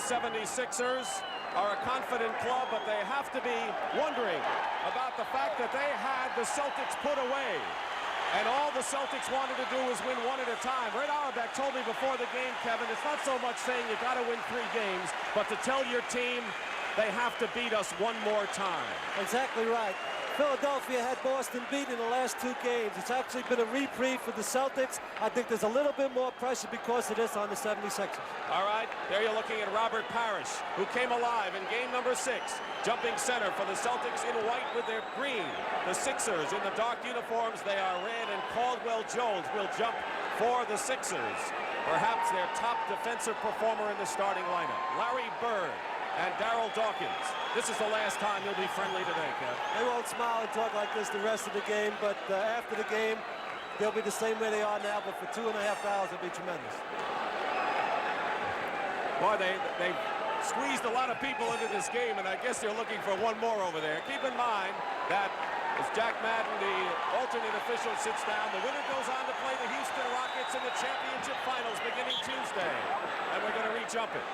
76ers are a confident club, but they have to be wondering about the fact that they had the Celtics put away. And all the Celtics wanted to do was win one at a time. Red Auerbach told me before the game, Kevin, it's not so much saying you got to win 3 games, but to tell your team they have to beat us one more time. Exactly right. Philadelphia had Boston beat in the last 2 games. It's actually been a reprieve for the Celtics. I think there's a little bit more pressure because of this on the 76ers. All right, there you're looking at Robert Parrish, who came alive in game number 6. Jumping center for the Celtics in white with their green. The Sixers in the dark uniforms, they are red, and Caldwell Jones will jump for the Sixers. Perhaps their top defensive performer in the starting lineup. Larry Bird and Darryl Dawkins. This is the last time you'll be friendly today, Kev. They won't smile and talk like this the rest of the game, but after the game, they'll be the same way they are now, but for 2.5 hours, it'll be tremendous. Boy, they squeezed a lot of people into this game, and I guess they're looking for one more over there. Keep in mind that as Jack Madden, the alternate official, sits down, the winner goes on to play the Houston Rockets in the championship finals beginning Tuesday. And we're going to re-jump it.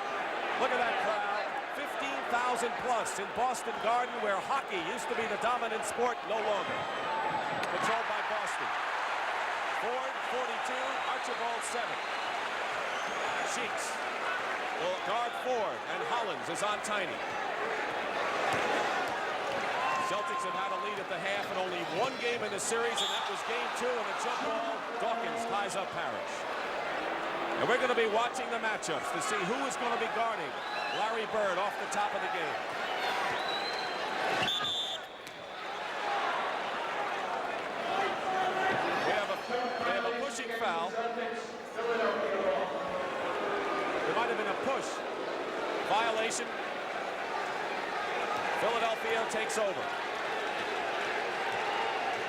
Look at that crowd. 15,000 plus in Boston Garden, where hockey used to be the dominant sport, no longer. Controlled by Boston. Ford, 42, Archibald, 7. Cheeks will guard Ford, and Hollins is on Tiny. Celtics have had a lead at the half and only 1 game in the series, and that was game 2, and a jump ball. Dawkins ties up Parrish. And we're going to be watching the matchups to see who is going to be guarding Larry Bird off the top of the game. We have a pushing foul. There might have been a push. Violation. Philadelphia takes over.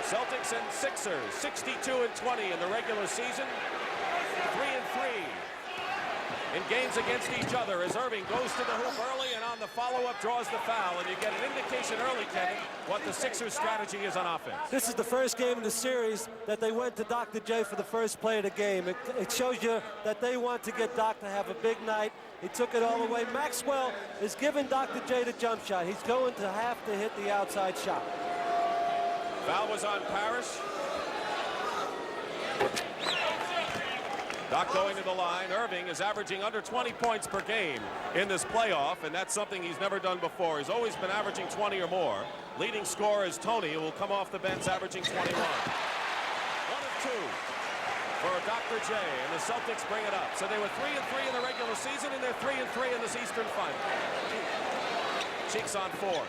Celtics and Sixers, 62-20 in the regular season. 3-3 in games against each other as Erving goes to the hoop early and on the follow-up draws the foul, and you get an indication early, Kevin, what the Sixers' strategy is on offense. This is the first game in the series that they went to Dr. J for the first play of the game. It shows you that they want to get Doc to have a big night. He took it all the way. Maxwell is giving Dr. J the jump shot. He's going to have to hit the outside shot. Foul was on Parrish. Doc going to the line. Erving is averaging under 20 points per game in this playoff, and that's something he's never done before. He's always been averaging 20 or more. Leading scorer is Tony, who will come off the bench averaging 21. 1 of 2 for Dr. J, and the Celtics bring it up. So they were 3-3 in the regular season, and they're 3-3 in this Eastern Final. Cheeks on 4.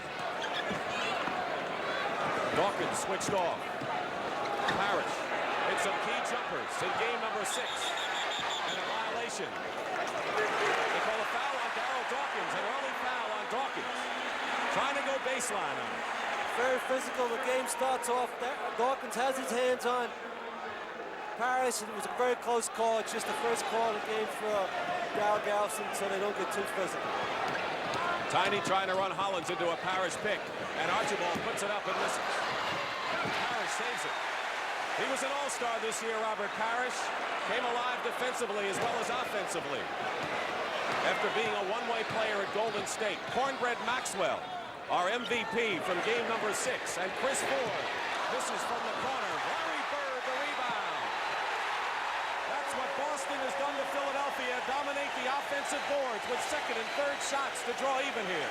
Dawkins switched off. Parrish hit some key jumpers in game number 6. And a violation. They call a foul on Darryl Dawkins, an early foul on Dawkins. Trying to go baseline on it. Very physical. The game starts off. Dawkins has his hands on Parrish. It was a very close call. It's just the first call of the game for Darryl Garrison, so they don't get too physical. Tiny trying to run Hollins into a Parrish pick, and Archibald puts it up and misses. Parrish saves it. He was an all-star this year, Robert Parrish. Came alive defensively as well as offensively. After being a one-way player at Golden State, Cornbread Maxwell, our MVP from game number 6, and Chris Ford misses from the corner. Larry Bird, the rebound. That's what Boston has done to Philadelphia, dominate the offensive boards with second and third shots to draw even here.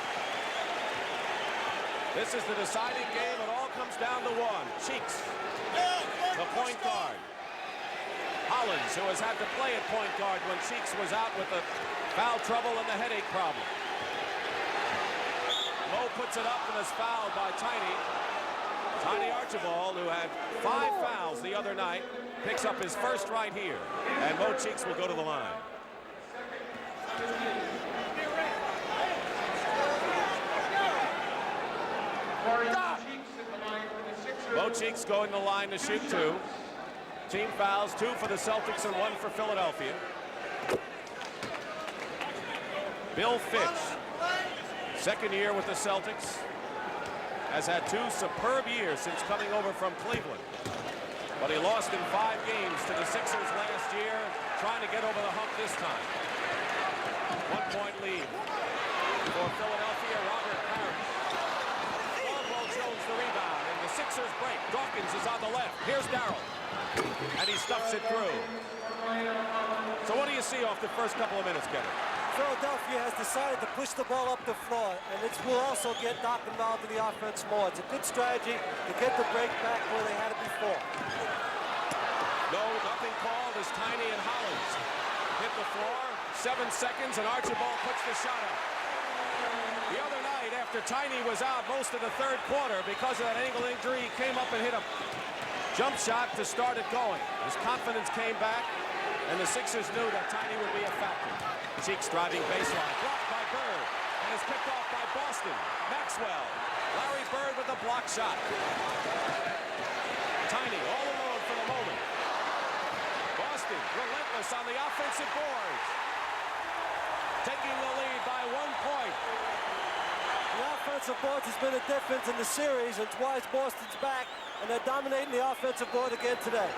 This is the deciding game. It all comes down to 1. Cheeks, the point guard. Hollins, who has had to play at point guard when Cheeks was out with the foul trouble and the headache problem. Lowe puts it up and is fouled by Tiny. Tiny Archibald, who had 5 fouls the other night, picks up his first right here. And Mo Cheeks will go to the line. Mo Cheeks going to the line to shoot 2. Team fouls, 2 for the Celtics and 1 for Philadelphia. Bill Fitch, second year with the Celtics, has had 2 superb years since coming over from Cleveland. But he lost in 5 games to the Sixers last year, trying to get over the hump this time. 1-point lead for Philadelphia. Robert Parrish. Caldwell Jones the rebound, and the Sixers break. Dawkins is on the left. Here's Darrell, and he stuffs it through. So what do you see off the first couple of minutes, Kevin? Philadelphia has decided to push the ball up the floor, and it will also get Doc involved in the offense more. It's a good strategy to get the break back where they had it before. No, nothing called as Tiny and Hollins hit the floor. 7 seconds, and Archibald puts the shot up. The other night, after Tiny was out most of the third quarter because of that ankle injury, he came up and hit a jump shot to start it going. His confidence came back, and the Sixers knew that Tiny would be a factor. Cheeks driving baseline, blocked by Bird, and is picked off by Boston. Maxwell, Larry Bird with a block shot. Tiny all alone for the moment. Boston relentless on the offensive boards, taking the lead by 1 point. The offensive boards has been a difference in the series, and twice Boston's back, and they're dominating the offensive board again today.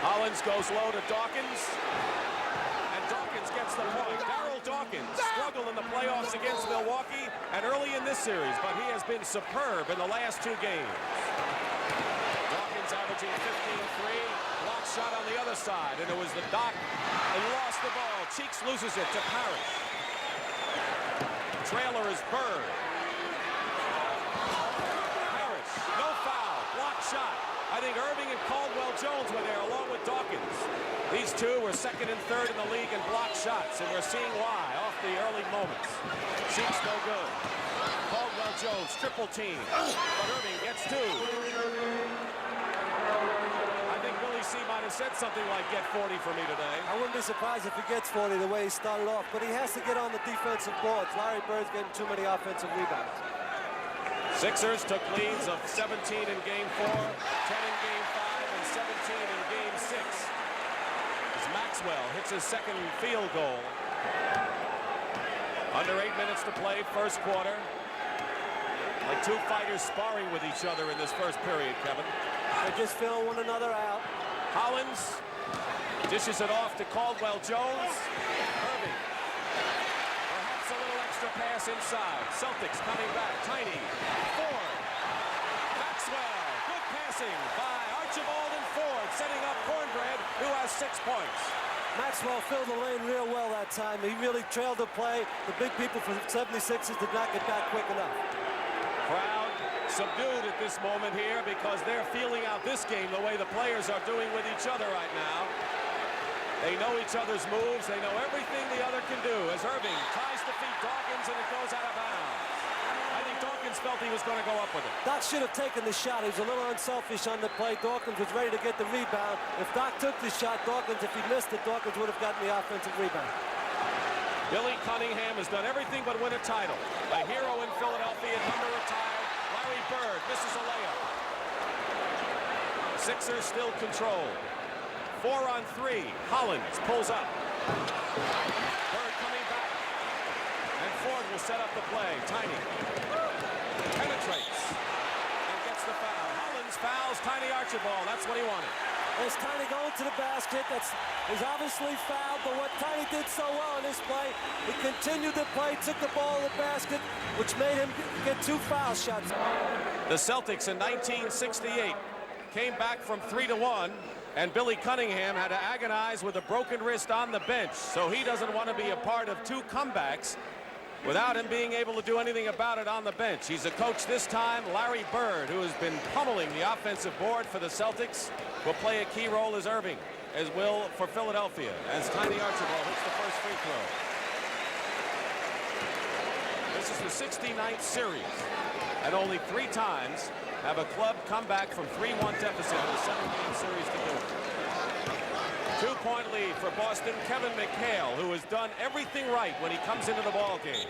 Hollins goes low to Dawkins, and Dawkins gets the point. Darrell Dawkins struggled in the playoffs against Milwaukee and early in this series, but he has been superb in the last 2 games. Dawkins averaging 15-3, block shot on the other side, and it was the Doc who lost the ball. Cheeks loses it to Parrish. Trailer is Bird. Parrish, no foul, block shot. I think Erving and Caldwell Jones were there along with Dawkins. These two were second and third in the league in block shots, and we're seeing why off the early moments. Cheeks no good. Caldwell Jones triple team, but Erving gets 2. I think Willie C might have said something like get 40 for me today. I wouldn't be surprised if he gets 40 the way he started off, but he has to get on the defensive boards. Larry Bird's getting too many offensive rebounds. Sixers took leads of 17 in Game 4, 10 in Game 5, and 17 in Game 6. As Maxwell hits his second field goal. Under 8 minutes to play, first quarter. Like 2 fighters sparring with each other in this first period, Kevin. They're just feeling one another out. Hollins dishes it off to Caldwell Jones. Erving. Perhaps a little extra pass inside. Celtics coming back. Tiny. Ford. Maxwell. Good passing by Archibald and Ford, setting up Cornbread, who has 6 points. Maxwell filled the lane real well that time. He really trailed the play. The big people from 76ers did not get back quick enough. Crowd subdued at this moment here because they're feeling out this game the way the players are doing with each other right now. They know each other's moves. They know everything the other can do as Erving tries to feed Dawkins, and it goes out of bounds. I think Dawkins felt he was going to go up with it. Doc should have taken the shot. He was a little unselfish on the play. Dawkins was ready to get the rebound. If Doc took the shot, Dawkins, if he missed it, Dawkins would have gotten the offensive rebound. Billy Cunningham has done everything but win a title. A hero in Philadelphia, number retired. Larry Bird misses a layup. Sixers still control. 4 on 3. Hollins pulls up. Bird coming back. And Ford will set up the play. Tiny penetrates and gets the foul. Hollins fouls Tiny Archibald. That's what he wanted. There's Tiny going to the basket. He's obviously fouled, but what Tiny did so well in this play, he continued to play, took the ball to the basket, which made him get 2 foul shots. The Celtics in 1968 came back from 3-1, and Billy Cunningham had to agonize with a broken wrist on the bench, so he doesn't want to be a part of 2 comebacks without him being able to do anything about it on the bench. He's a coach this time, Larry Bird, who has been pummeling the offensive board for the Celtics, will play a key role as Erving, as will for Philadelphia, as Tiny Archibald hits the first free throw. This is the 69th series, and only 3 times have a club come back from 3-1 deficit in a 7-game series to do it. 2-point lead for Boston. Kevin McHale, who has done everything right when he comes into the ball game.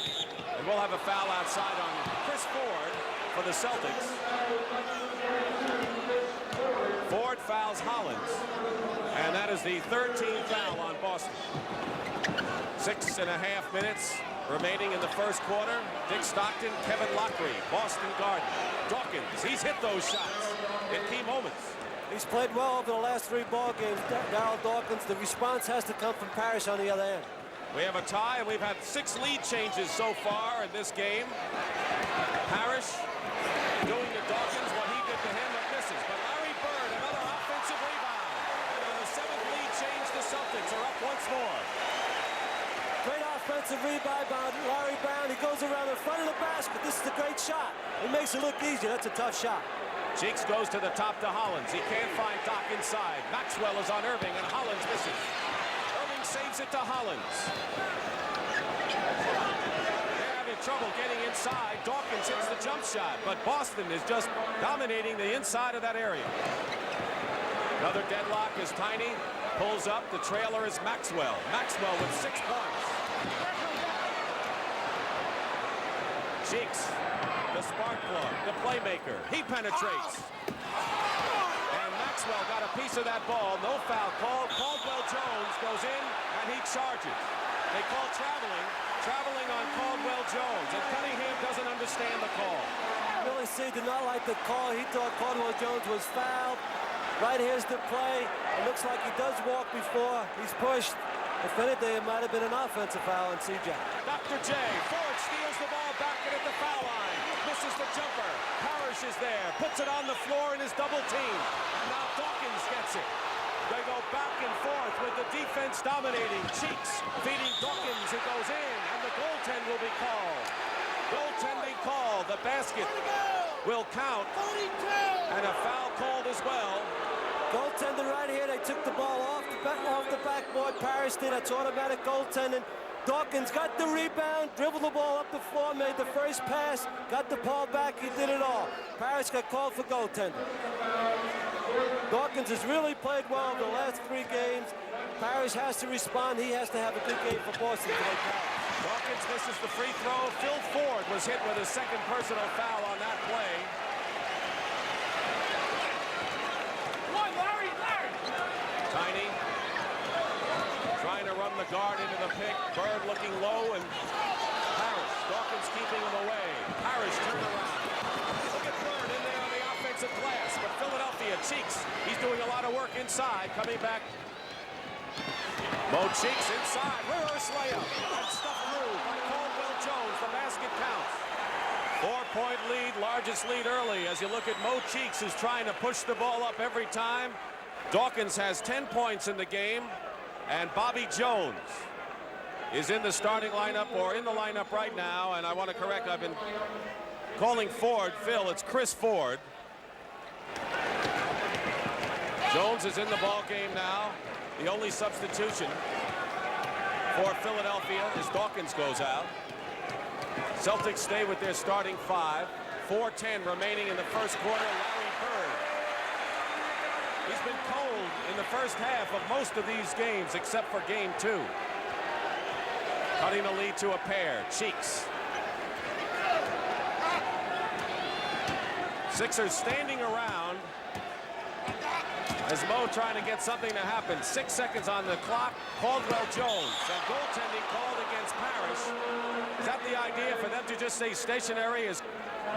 And we'll have a foul outside on Chris Ford for the Celtics. Ford fouls Hollins, and that is the 13th foul on Boston. 6.5 minutes remaining in the first quarter. Dick Stockton, Kevin Lockery, Boston Garden. Dawkins, he's hit those shots in key moments. He's played well over the last 3 ball games. Darrell Dawkins, the response has to come from Parrish on the other end. We have a tie, and we've had 6 lead changes so far in this game. Parrish doing to Dawkins what he did to him, but misses. But Larry Bird, another offensive rebound. And on the 7th lead change, the Celtics are up once more. Great offensive rebound by Larry Brown. He goes around in front of the basket. This is a great shot. He makes it look easy. That's a tough shot. Cheeks goes to the top to Hollins. He can't find Doc inside. Maxwell is on Erving, and Hollins misses. Erving saves it to Hollins. They're having trouble getting inside. Dawkins hits the jump shot, but Boston is just dominating the inside of that area. Another deadlock is Tiny. Pulls up. The trailer is Maxwell. Maxwell with 6 points. Cheeks, the spark plug, the playmaker. He penetrates. And Maxwell got a piece of that ball. No foul called. Caldwell Jones goes in, and he charges. They call traveling on Caldwell Jones, and Cunningham doesn't understand the call. Billy C. did not like the call. He thought Caldwell Jones was fouled. Right here's the play. It looks like he does walk before he's pushed. If anything, it might have been an offensive foul on CJ. Dr. J. Ford steals the ball back at the foul line. Misses the jumper. Parrish is there. Puts it on the floor and is double teamed. And now Dawkins gets it. They go back and forth with the defense dominating. Cheeks feeding Dawkins, who goes in, and the goaltend will be called. Goaltending call. The basket will count. And a foul called as well. Goaltender right here. They took the ball off the backboard. Parrish did. That's automatic goaltending. Dawkins got the rebound, dribbled the ball up the floor, made the first pass, got the ball back. He did it all. Parrish got called for goaltending. Dawkins has really played well in the last 3 games. Parrish has to respond. He has to have a good game for Boston today. Dawkins misses the free throw. Phil Ford was hit with his 2nd personal foul on that play. Tiny trying to run the guard into the pick. Bird looking low, and Parrish. Dawkins keeping him away. Parrish turn around. Look at Bird in there on the offensive glass. But Philadelphia, Cheeks, he's doing a lot of work inside. Coming back. Mo Cheeks inside. Reverse layup. And stuffed through by Caldwell Jones. The basket counts. 4-point lead, largest lead early. As you look at Mo Cheeks, who's trying to push the ball up every time. Dawkins has 10 points in the game, and Bobby Jones is in the starting lineup, or in the lineup right now. And I want to correct, I've been calling Ford Phil. It's Chris Ford. Jones is in the ball game now. The only substitution for Philadelphia is Dawkins goes out. Celtics stay with their starting 5. 4:10 remaining in the first quarter. Larry Bird. He's been cold in the first half of most of these games, except for game 2. Cutting the lead to a pair. Cheeks. Sixers standing around as Mo trying to get something to happen. 6 seconds on the clock. Caldwell Jones. And goaltending called against Parrish. Is that the idea for them to just stay stationary as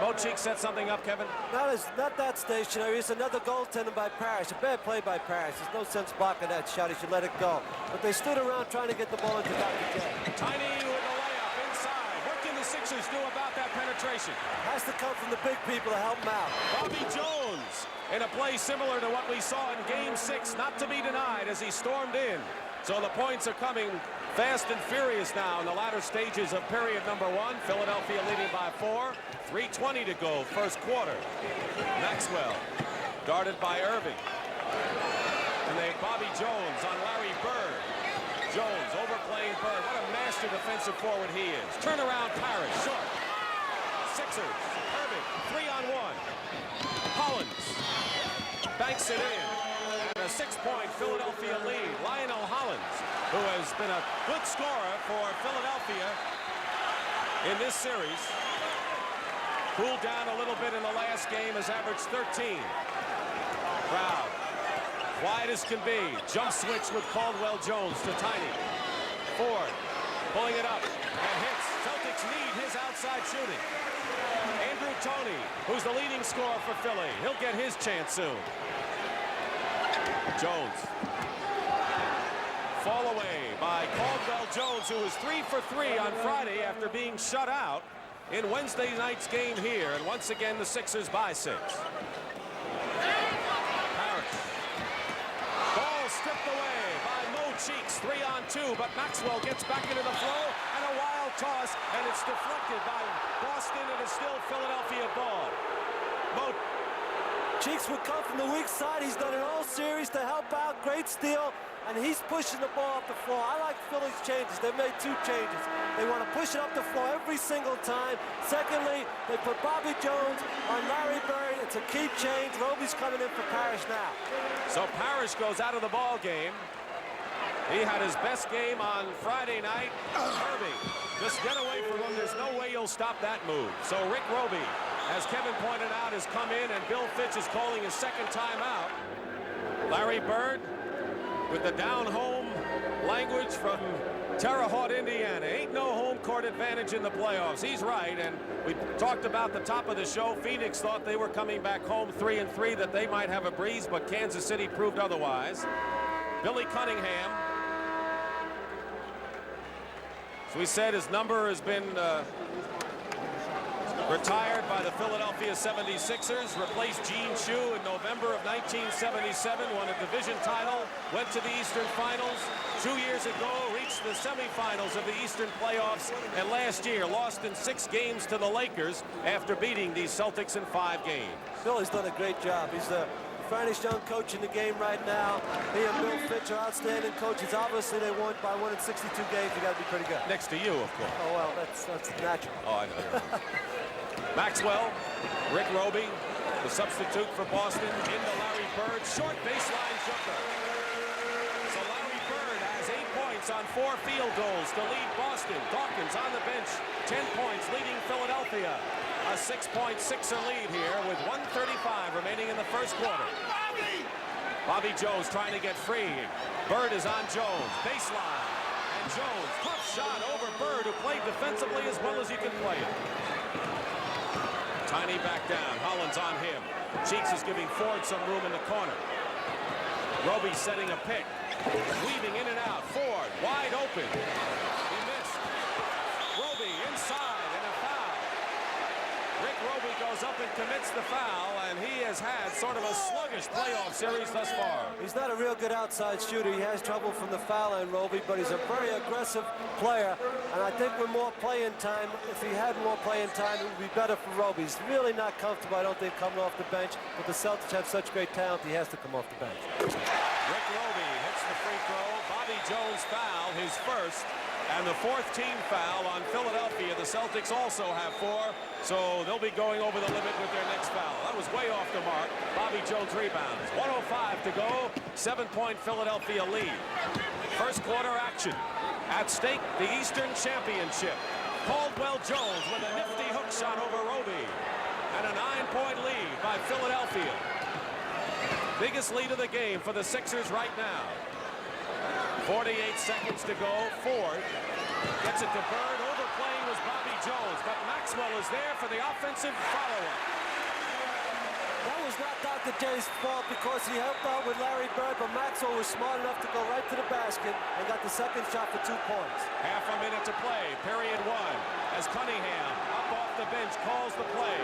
Mo Cheeks set something up, Kevin? Not that stationary. It's another goaltender by Parrish. A bad play by Parrish. There's no sense blocking that shot. He should let it go. But they stood around trying to get the ball into Dr. J. Tiny with a layup inside. What can the Sixers do about that penetration? Has to come from the big people to help him out. Bobby Jones in a play similar to what we saw in game 6, not to be denied as he stormed in. So the points are coming fast and furious now in the latter stages of period number 1. Philadelphia leading by 4. 3:20 to go, first quarter. Maxwell, guarded by Erving. And they Bobby Jones on Larry Bird. Jones overplaying Bird. What a master defensive forward he is. Turnaround Parrish, short. Sixers, Erving, 3-on-1. Hollins banks it in. And a 6-point Philadelphia lead. Lionel Hollins, who has been a good scorer for Philadelphia in this series. Cooled down a little bit in the last game, has averaged 13. Crowd, quiet as can be. Jump switch with Caldwell Jones to Tiny. Ford, pulling it up, and hits. Celtics need his outside shooting. Andrew Toney, who's the leading scorer for Philly. He'll get his chance soon. Jones. Fall away by Caldwell Jones, who was 3 for 3 on Friday after being shut out in Wednesday night's game here. And once again, the Sixers by 6. Parrish. Ball stripped away by Mo Cheeks, 3-on-2, but Maxwell gets back into the flow, and a wild toss, and it's deflected by Boston. It is still Philadelphia ball. Mo Cheeks would come from the weak side. He's done it all series to help out. Great steal, and he's pushing the ball up the floor. I like Philly's changes. They've made 2 changes. They want to push it up the floor every single time. Secondly, they put Bobby Jones on Larry Bird. It's a key change. Roby's coming in for Parrish now. So Parrish goes out of the ball game. He had his best game on Friday night. Erving, just get away from him. There's no way you'll stop that move. So Rick Roby, as Kevin pointed out, has come in, and Bill Fitch is calling his second time out. Larry Bird with the down-home language from Terre Haute, Indiana. Ain't no home court advantage in the playoffs. He's right, and we talked about the top of the show. Phoenix thought they were coming back home 3-3, that they might have a breeze, but Kansas City proved otherwise. Billy Cunningham. As we said, his number has been retired by the Philadelphia 76ers, replaced Gene Shue in November of 1977, won a division title, went to the Eastern Finals. 2 years ago, reached the semifinals of the Eastern playoffs, and last year lost in 6 games to the Lakers after beating these Celtics in 5 games. Philly's done a great job. He's the finest young coach in the game right now. He and Bill Fitch are outstanding coaches. Obviously, they won by 162 games. You got to be pretty good. Next to you, of course. Oh, well, that's natural. Oh, I know. Maxwell, Rick Roby, the substitute for Boston, into Larry Bird. Short baseline jumper. So Larry Bird has 8 points on 4 field goals to lead Boston. Dawkins on the bench, 10 points, leading Philadelphia. A 6-point Sixer lead here with 1:35 remaining in the first quarter. Bobby Jones trying to get free. Bird is on Jones. Baseline. And Jones, tough shot over Bird, who played defensively as well as you can play it. Tiny back down. Hollins on him. Cheeks is giving Ford some room in the corner. Roby setting a pick. Weaving in and out. Ford wide open. He missed. Roby inside and a foul. Rick Roby goes up and commits the foul, and he has had sort of a sluggish playoff series thus far. He's not a real good outside shooter. He has trouble from the foul line, Roby, but he's a very aggressive player, and I think with more playing time, if he had more playing time, it would be better for Roby. He's really not comfortable, I don't think, coming off the bench, but the Celtics have such great talent, he has to come off the bench. Rick Roby hits the free throw. Bobby Jones foul, his first. And the 4th team foul on Philadelphia. The Celtics also have 4, so they'll be going over the limit with their next foul. That was way off the mark. Bobby Jones rebounds. 1:05 to go. 7-point Philadelphia lead. First quarter action. At stake, the Eastern Championship. Caldwell Jones with a nifty hook shot over Roby. And a 9-point lead by Philadelphia. Biggest lead of the game for the Sixers right now. 48 seconds to go. Ford gets it to Bird. Overplaying was Bobby Jones, but Maxwell is there for the offensive follow-up. That was not Dr. J's fault because he helped out with Larry Bird, but Maxwell was smart enough to go right to the basket and got the second shot for 2 points. Half a minute to play, period 1, as Cunningham up off the bench calls the play.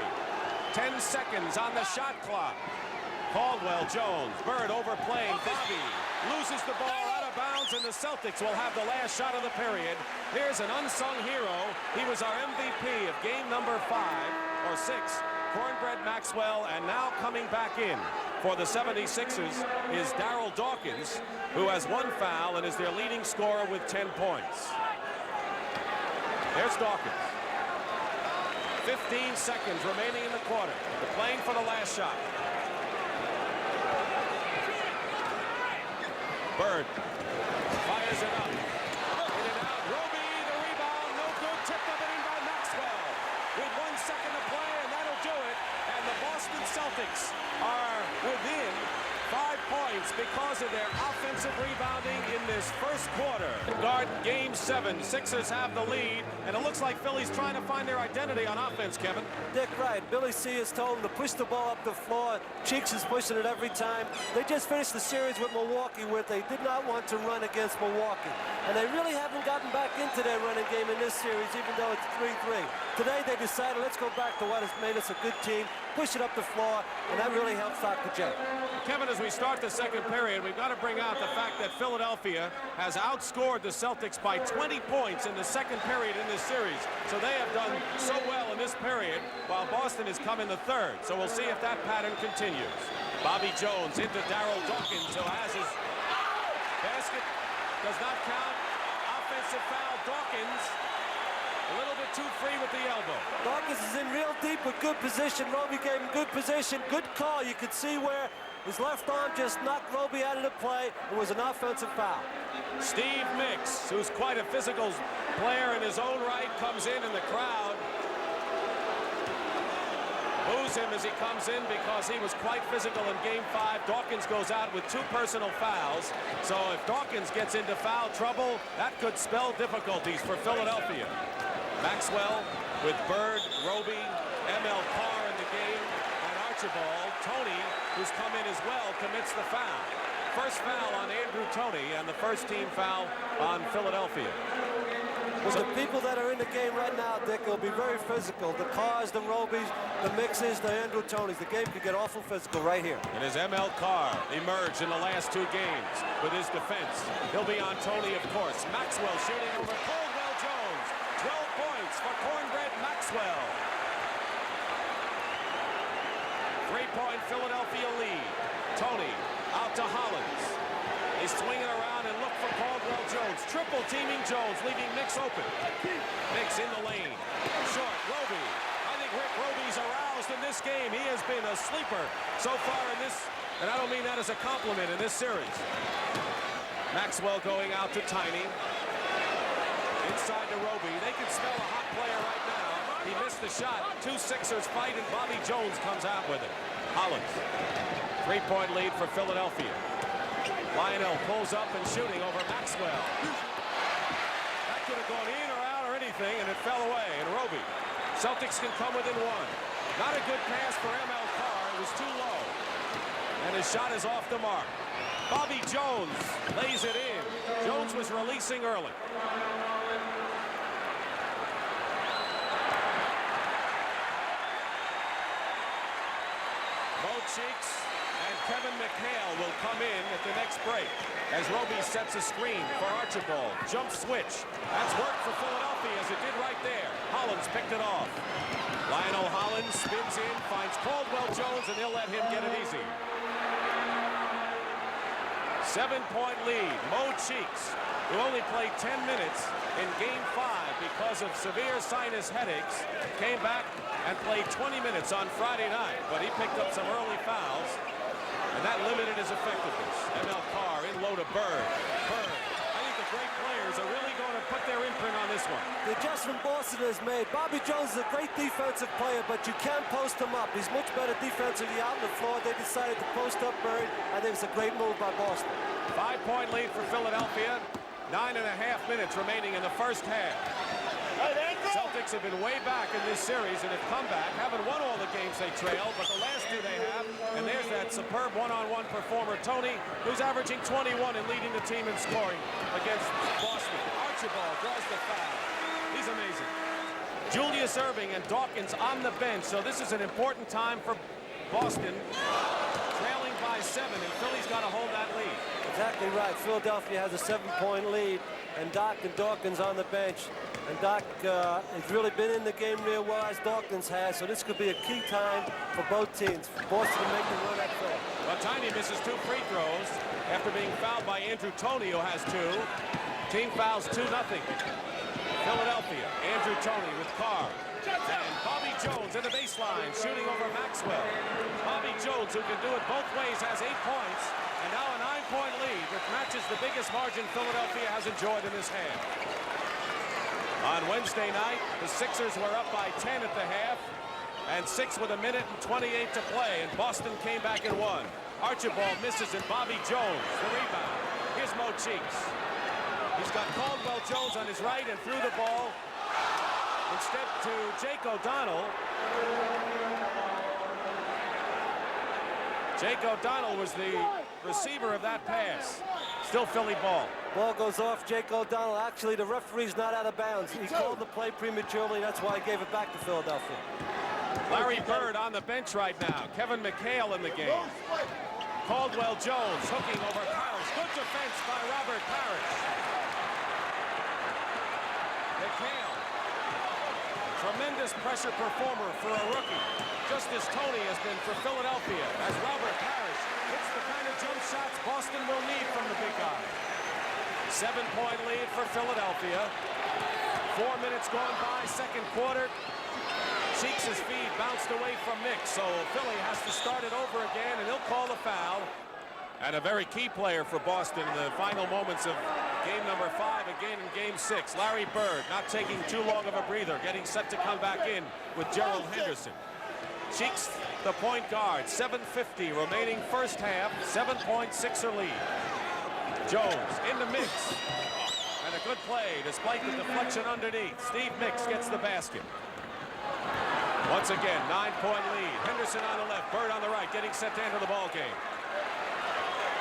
10 seconds on the shot clock. Caldwell Jones, Bird overplaying. Bobby loses the ball out of bounds, and the Celtics will have the last shot of the period. Here's an unsung hero. He was our MVP of game number 5 or 6. Cornbread Maxwell, and now coming back in for the 76ers is Darryl Dawkins, who has 1 foul and is their leading scorer with 10 points. There's Dawkins. 15 seconds remaining in the quarter. They're playing for the last shot. Bird fires it up. In and out. Roby, the rebound. No good. Tipped up and in by Maxwell. With 1 second to play, and that'll do it. And the Boston Celtics are within 5 points points because of their offensive rebounding in this first quarter. Guard game 7. Sixers have the lead, and it looks like Philly's trying to find their identity on offense, Kevin. Dick, right. Billy C has told him to push the ball up the floor. Cheeks is pushing it every time. They just finished the series with Milwaukee where they did not want to run against Milwaukee. And they really haven't gotten back into their running game in this series, even though it's 3-3. Today they decided, let's go back to what has made us a good team, push it up the floor, and that really helps Dr. J. Kevin, as we start the second period, we've got to bring out the fact that Philadelphia has outscored the Celtics by 20 points in the second period in this series. So they have done so well in this period, while Boston has come in the third. So we'll see if that pattern continues. Bobby Jones into Darryl Dawkins, who has his basket. Does not count. Offensive foul, Dawkins. A little bit too free with the elbow. Dawkins is in real deep with good position. Roby gave him good position, good call. You could see where his left arm just knocked Roby out of the play. It was an offensive foul. Steve Mix, who's quite a physical player in his own right, comes in the crowd boos him as he comes in because he was quite physical in game 5. Dawkins goes out with 2 personal fouls. So if Dawkins gets into foul trouble, that could spell difficulties for Philadelphia. Maxwell with Bird, Roby, ML Carr in the game, and Archibald. Tony, who's come in as well, commits the foul. First foul on Andrew Toney, and the first team foul on Philadelphia. With the people that are in the game right now, Dick, it'll be very physical. The Carrs, the Robys, the Mixes, the Andrew Toneys. The game could get awful physical right here. And as ML Carr emerged in the last 2 games with his defense, he'll be on Toney, of course. Maxwell shooting over Caldwell Jones. 12 points for Cornbread Maxwell. 3-point Philadelphia lead. Toney out to Hollins. He's swinging around and look for Caldwell Jones. Triple teaming Jones, leaving Mix open. Mix in the lane. Short, Roby. I think Rick Roby's aroused in this game. He has been a sleeper so far in this, and I don't mean that as a compliment in this series. Maxwell going out to Tiny. Inside to Roby. They can smell a hot player right now. He missed the shot. 2 Sixers fight, and Bobby Jones comes out with it. Hollins. 3-point lead for Philadelphia. Lionel pulls up and shooting over Maxwell. That could have gone in or out or anything, and it fell away. And Roby. Celtics can come within 1. Not a good pass for ML Carr. It was too low. And his shot is off the mark. Bobby Jones lays it in. Jones was releasing early. Mo Cheeks and Kevin McHale will come in at the next break as Roby sets a screen for Archibald. Jump switch. That's worked for Philadelphia as it did right there. Hollins picked it off. Lionel Hollins spins in, finds Caldwell Jones, and they'll let him get it easy. 7-point lead. Mo Cheeks, who only played 10 minutes in game 5 because of severe sinus headaches, came back and played 20 minutes on Friday night, but he picked up some early fouls, and that limited his effectiveness. ML Carr in low to Bird. Bird. I think the great players are really going to put their imprint on this one. The adjustment Boston has made. Bobby Jones is a great defensive player, but you can't post him up. He's much better defensively out on the floor. They decided to post up Bird. I think it's a great move by Boston. 5-point lead for Philadelphia. 9.5 minutes remaining in the first half. Celtics have been way back in this series and have come back. Haven't won all the games they trailed, but the last 2 they have. And there's that superb one-on-one performer, Toney, who's averaging 21 and leading the team in scoring against Boston. Archibald draws the foul. He's amazing. Julius Erving and Dawkins on the bench, so this is an important time for Boston. Trailing by 7, and Philly's got to hold that lead. Exactly right. Philadelphia has a 7-point lead, and Doc and Dawkins on the bench. And Doc has really been in the game real well as Dawkins has, so this could be a key time for both teams. Boston to make the run at third. Well, Tiny misses 2 free throws after being fouled by Andrew Toney, who has 2. Team fouls 2-0. Philadelphia. Andrew Toney with Carr. And Bobby Jones in the baseline, shooting over Maxwell. Bobby Jones, who can do it both ways, has 8 points. And now a 9-point lead, which matches the biggest margin Philadelphia has enjoyed in this half. On Wednesday night, the Sixers were up by 10 at the half, and 6 with 1:28 to play, and Boston came back and won. Archibald misses and Bobby Jones, the rebound. Here's Mo Cheeks. He's got Caldwell Jones on his right and threw the ball instead to Jake O'Donnell. Jake O'Donnell was the receiver of that pass. Still Philly ball. Ball goes off Jake O'Donnell. Actually, the referee's not out of bounds. He called the play prematurely. That's why he gave it back to Philadelphia. Larry Bird on the bench right now. Kevin McHale in the game. Caldwell Jones hooking over Parrish. Good defense by Robert Parrish. McHale. Tremendous pressure performer for a rookie. Just as Tony has been for Philadelphia, as Robert Parrish hits the kind of jump shots Boston will need from the big guy. 7-point lead for Philadelphia. 4 minutes gone by, second quarter. Cheeks' feed bounced away from Mix, so Philly has to start it over again, and he'll call the foul. And a very key player for Boston in the final moments of game number 5, again in game 6. Larry Bird not taking too long of a breather, getting set to come back in with Gerald Henderson. Cheeks, the point guard, 7:50 remaining first half, 7-point Sixer lead. Jones in the mix. And a good play despite the deflection underneath. Steve Mix gets the basket. Once again, 9-point lead. Henderson on the left, Bird on the right, getting set to enter the ball game.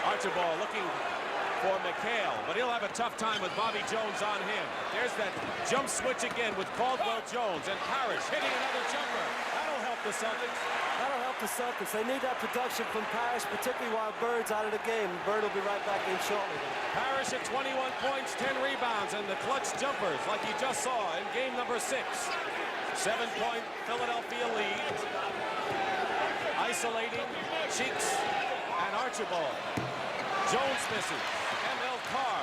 Archibald looking for McHale, but he'll have a tough time with Bobby Jones on him. There's that jump switch again with Caldwell Jones and Parrish hitting another jumper. That'll help the Celtics. That'll help the Celtics. They need that production from Parrish, particularly while Bird's out of the game. Bird will be right back in shortly. Parrish at 21 points, 10 rebounds, and the clutch jumpers like you just saw in game number 6. 7-point Philadelphia lead. Isolating Cheeks and Archibald. Jones misses. M.L. Carr.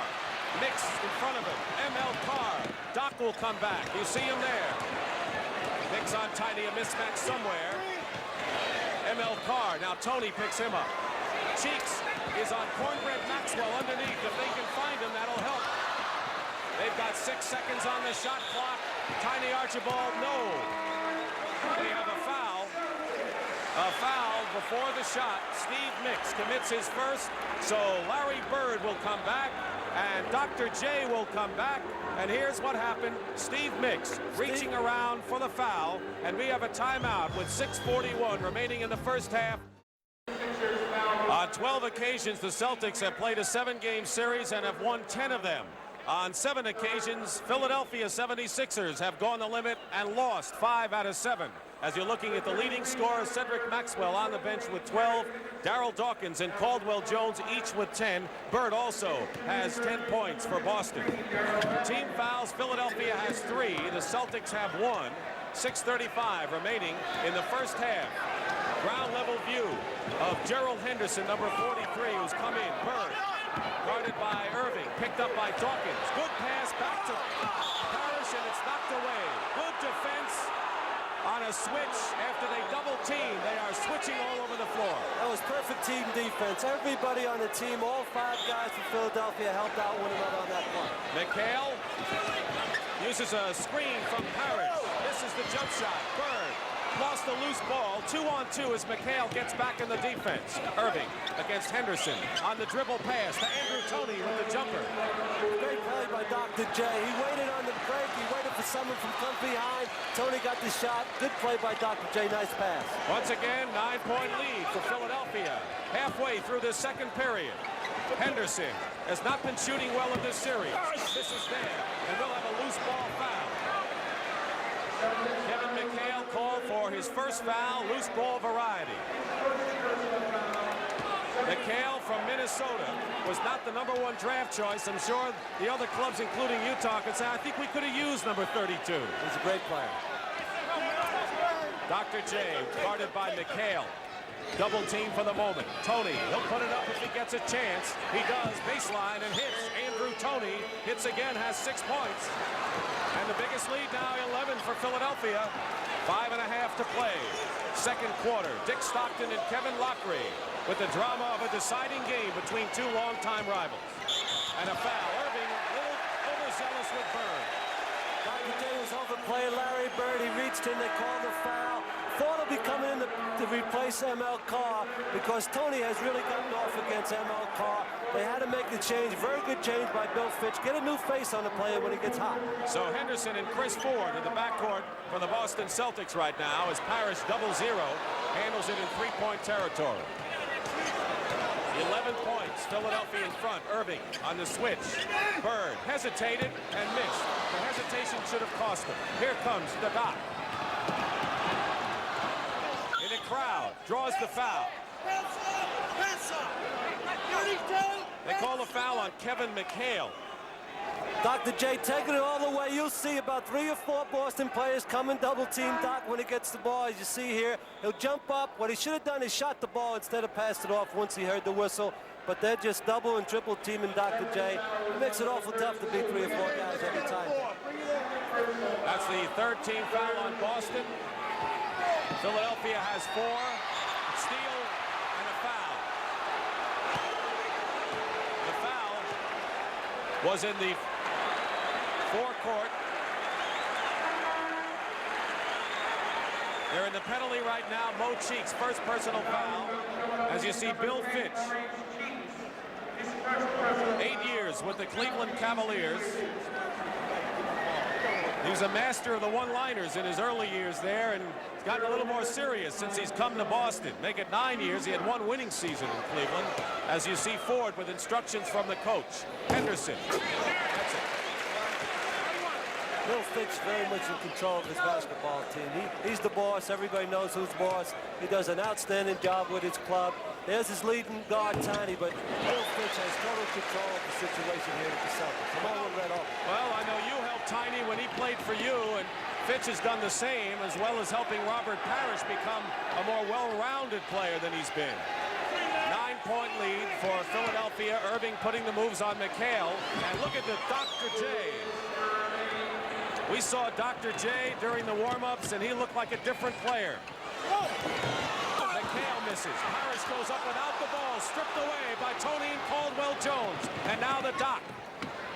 Mix in front of him. M.L. Carr. Doc will come back. You see him there. Mix on tidy, a mismatch somewhere. M.L. Carr. Now Tony picks him up. Cheeks is on Cornbread Maxwell underneath. If they can find him, that'll help. They've got 6 seconds on the shot clock. Tiny Archibald, no. They have a foul. A foul before the shot. Steve Mix commits his first, so Larry Bird will come back, and Dr. J will come back. And here's what happened. Steve Mix reaching around for the foul, and we have a timeout with 6:41 remaining in the first half. On 12 occasions, the Celtics have played a 7-game series and have won 10 of them. On 7 occasions, Philadelphia 76ers have gone the limit and lost 5 out of 7. As you're looking at the leading scorers, Cedric Maxwell on the bench with 12, Darryl Dawkins and Caldwell Jones each with 10. Bird also has 10 points for Boston. Team fouls, Philadelphia has 3. The Celtics have 1. 6:35 remaining in the first half. Ground level view of Gerald Henderson, number 43, who's come in. Bird guarded by Erving, picked up by Dawkins. Good pass back to Parrish, and it's knocked away. Good defense on a switch after they double team. They are switching all over the floor. That was perfect team defense. Everybody on the team, all 5 guys from Philadelphia helped out one another on that play. McHale uses a screen from Parrish. This is the jump shot. Bird lost the loose ball. 2-on-2 as McHale gets back in the defense. Erving against Henderson on the dribble pass to Andrew Toney with the jumper. Great play by Dr. J. He waited on the break. He waited for someone from come behind. Tony got the shot. Good play by Dr. J. Nice pass. Once again, 9-point lead for Philadelphia. Halfway through the second period. Henderson has not been shooting well in this series. This is there, and we'll have a loose ball foul. Kevin McHale called for his first foul, loose ball variety. McHale from Minnesota was not the #1 draft choice. I'm sure the other clubs, including Utah, could say, I think we could have used number 32. He's a great player. Dr. J, guarded by McHale. Double team for the moment. Tony, he'll put it up if he gets a chance. He does, baseline, and hits. Andrew Toney hits again, has 6 points. And the biggest lead now, 11 for Philadelphia. 5.5 to play. Second quarter, Dick Stockton and Kevin Lockery with the drama of a deciding game between 2 longtime rivals. And a foul. Erving, a little overzealous with Bird. Dr. J was overplaying Larry Bird. He reached in, they called the foul. Thought he'll be coming in to replace ML Carr because Tony has really gotten off against ML Carr. They had to make the change. Very good change by Bill Fitch. Get a new face on the player when he gets hot. So Henderson and Chris Ford in the backcourt for the Boston Celtics right now as Parrish double-zero handles it in three-point territory. 11 points, Philadelphia in front. Erving on the switch. Bird hesitated and missed. The hesitation should have cost him. Here comes the Doc. In the crowd, draws the foul. They call a foul on Kevin McHale. Dr. J taking it all the way. You'll see about 3 or 4 Boston players coming double-team Doc when he gets the ball. As you see here, he'll jump up. What he should have done is shot the ball instead of passed it off once he heard the whistle. But they're just double and triple teaming Dr. J. It makes it awful tough to beat 3 or 4 guys every time. That's the third team foul on Boston. Philadelphia has 4. Steal and a foul. The foul was in the forecourt. They're in the penalty right now. Mo Cheeks, first personal foul. As you see, Bill Fitch. 8 years with the Cleveland Cavaliers. He was a master of the one-liners in his early years there, and he's gotten a little more serious since he's come to Boston. Make it 9 years. He had 1 winning season in Cleveland. As you see Ford with instructions from the coach. Henderson. That's it. Bill Fitch very much in control of his basketball team. He's the boss. Everybody knows who's boss. He does an outstanding job with his club. There's his leading guard, Tiny, but Bill Fitch has total control of the situation here at the Celtics. Come on, Red Oak. Well, I know you helped Tiny when he played for you, and Fitch has done the same, as well as helping Robert Parrish become a more well-rounded player than he's been. 9-point lead for Philadelphia. Erving putting the moves on McHale. And look at the Dr. J. We saw Dr. J during the warm-ups, and he looked like a different player. McHale misses. Parrish goes up without the ball, stripped away by Tony and Caldwell-Jones. And now the Doc.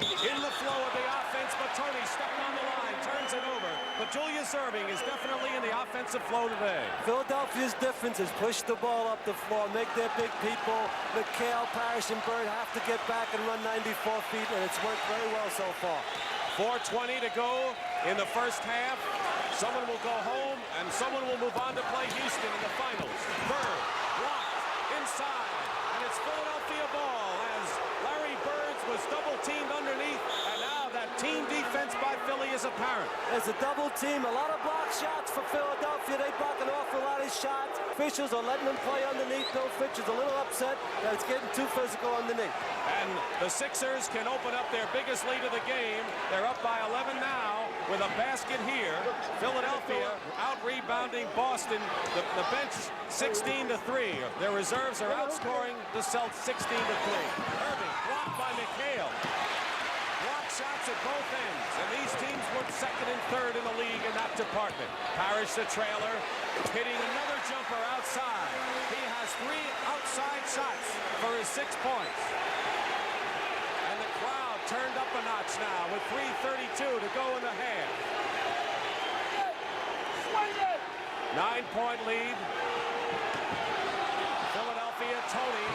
In the flow of the offense, but Tony stepped on the line, turns it over. But Julius Erving is definitely in the offensive flow today. Philadelphia's difference is push the ball up the floor, make their big people, McHale, Parrish, and Bird have to get back and run 94 feet, and it's worked very well so far. 4:20 to go in the first half. Someone will go home, and someone will move on to play Houston in the finals. Bird blocked inside, and it's Philadelphia ball as Larry Bird was double-teamed underneath, and now that team defense by Philly is apparent. There's a double team, a lot of block shots for Philadelphia. They block an awful lot of shots. Officials are letting them play underneath. Bill Fitch is a little upset that it's getting too physical underneath. And the Sixers can open up their biggest lead of the game. They're up by 11 now with a basket here. Philadelphia out-rebounding Boston. The bench 16-3. Their reserves are outscoring the Celtics 16-3. Erving blocked by McHale. Block shots at both ends. And these teams were second and third in the league in that department. Parrish, the trailer, hitting another jumper outside. He has 3 outside shots for his 6 points. And the crowd turned up a notch now with 3:32 to go in the half. 9-point lead. Philadelphia, Tony.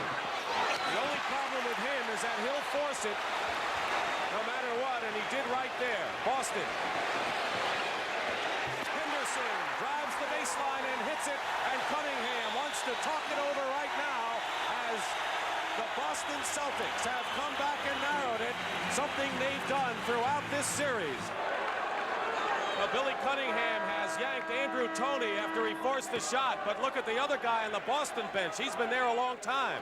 The only problem with him is that he'll force it no matter what, and he did right there. Boston. Henderson drives the baseline and hits it, and Cunningham wants to talk it over right now as the Boston Celtics have come back and narrowed it, something they've done throughout this series. Well, Billy Cunningham has yanked Andrew Toney after he forced the shot, but look at the other guy on the Boston bench. He's been there a long time.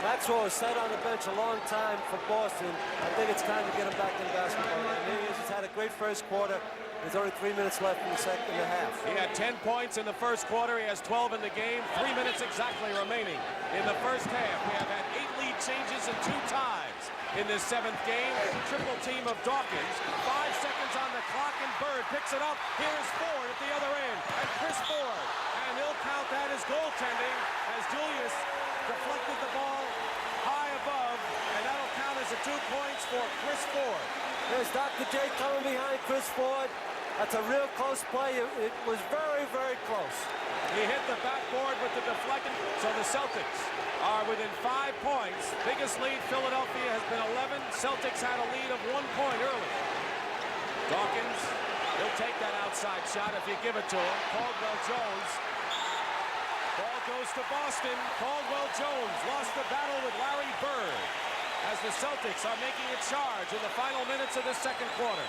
Maxwell has sat on the bench a long time for Boston. I think it's time to get him back in basketball. He's had a great first quarter. There's only 3 minutes left in the second and a half. He had 10 points in the first quarter. He has 12 in the game. 3 minutes exactly remaining in the first half. We have had 8 lead changes and 2 ties in this 7th game. Triple team of Dawkins. 5 seconds on the clock, and Bird picks it up. Here's Ford at the other end, and Chris Ford. And he'll count that as goaltending as Julius deflected the ball high above, and that'll count as a 2 points for Chris Ford. There's Dr. J coming behind Chris Ford. That's a real close play. It was very, very close. He hit the backboard with the deflection. So the Celtics are within 5 points. Biggest lead, Philadelphia, has been 11. Celtics had a lead of 1 point early. Dawkins, he'll take that outside shot if you give it to him. Caldwell Jones. Ball goes to Boston. Caldwell Jones lost the battle with Larry Bird as the Celtics are making a charge in the final minutes of the second quarter.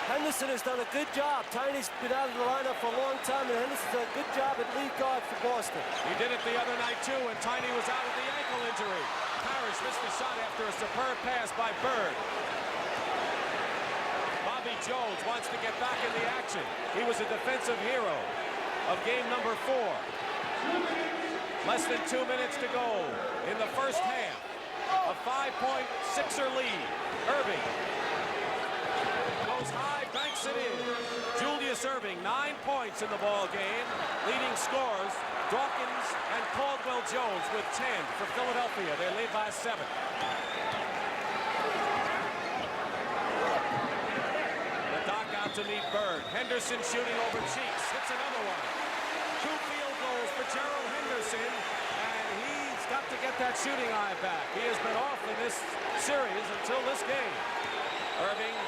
Henderson has done a good job. Tiny's been out of the lineup for a long time, and Henderson's done a good job at lead guard for Boston. He did it the other night, too, when Tiny was out with the ankle injury. Parrish missed the shot after a superb pass by Bird. Bobby Jones wants to get back in the action. He was a defensive hero of game number 4. Less than 2 minutes to go in the first half. A 5-point Sixer lead. Erving goes high, banks it in. Julius Erving, 9 points in the ball game. Leading scorers, Dawkins and Caldwell Jones with 10 for Philadelphia. They lead by 7. The Doc out to meet Bird. Henderson shooting over Cheeks. Hits another one. 2 field goals for Gerald Henderson, and he's got to get that shooting eye back. He has been off in this series until this game. Erving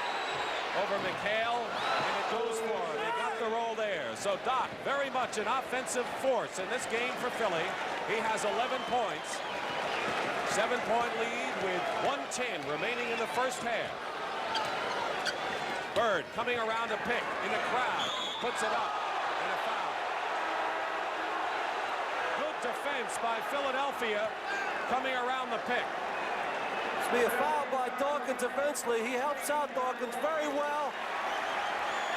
over McHale, and it goes for him. They got the roll there. So Doc, very much an offensive force in this game for Philly. He has 11 points. 7-point lead with 1:10 remaining in the first half. Bird coming around a pick in the crowd. Puts it up. And a foul. Good defense by Philadelphia coming around the pick. It's be a foul by Dawkins eventually. He helps out Dawkins very well.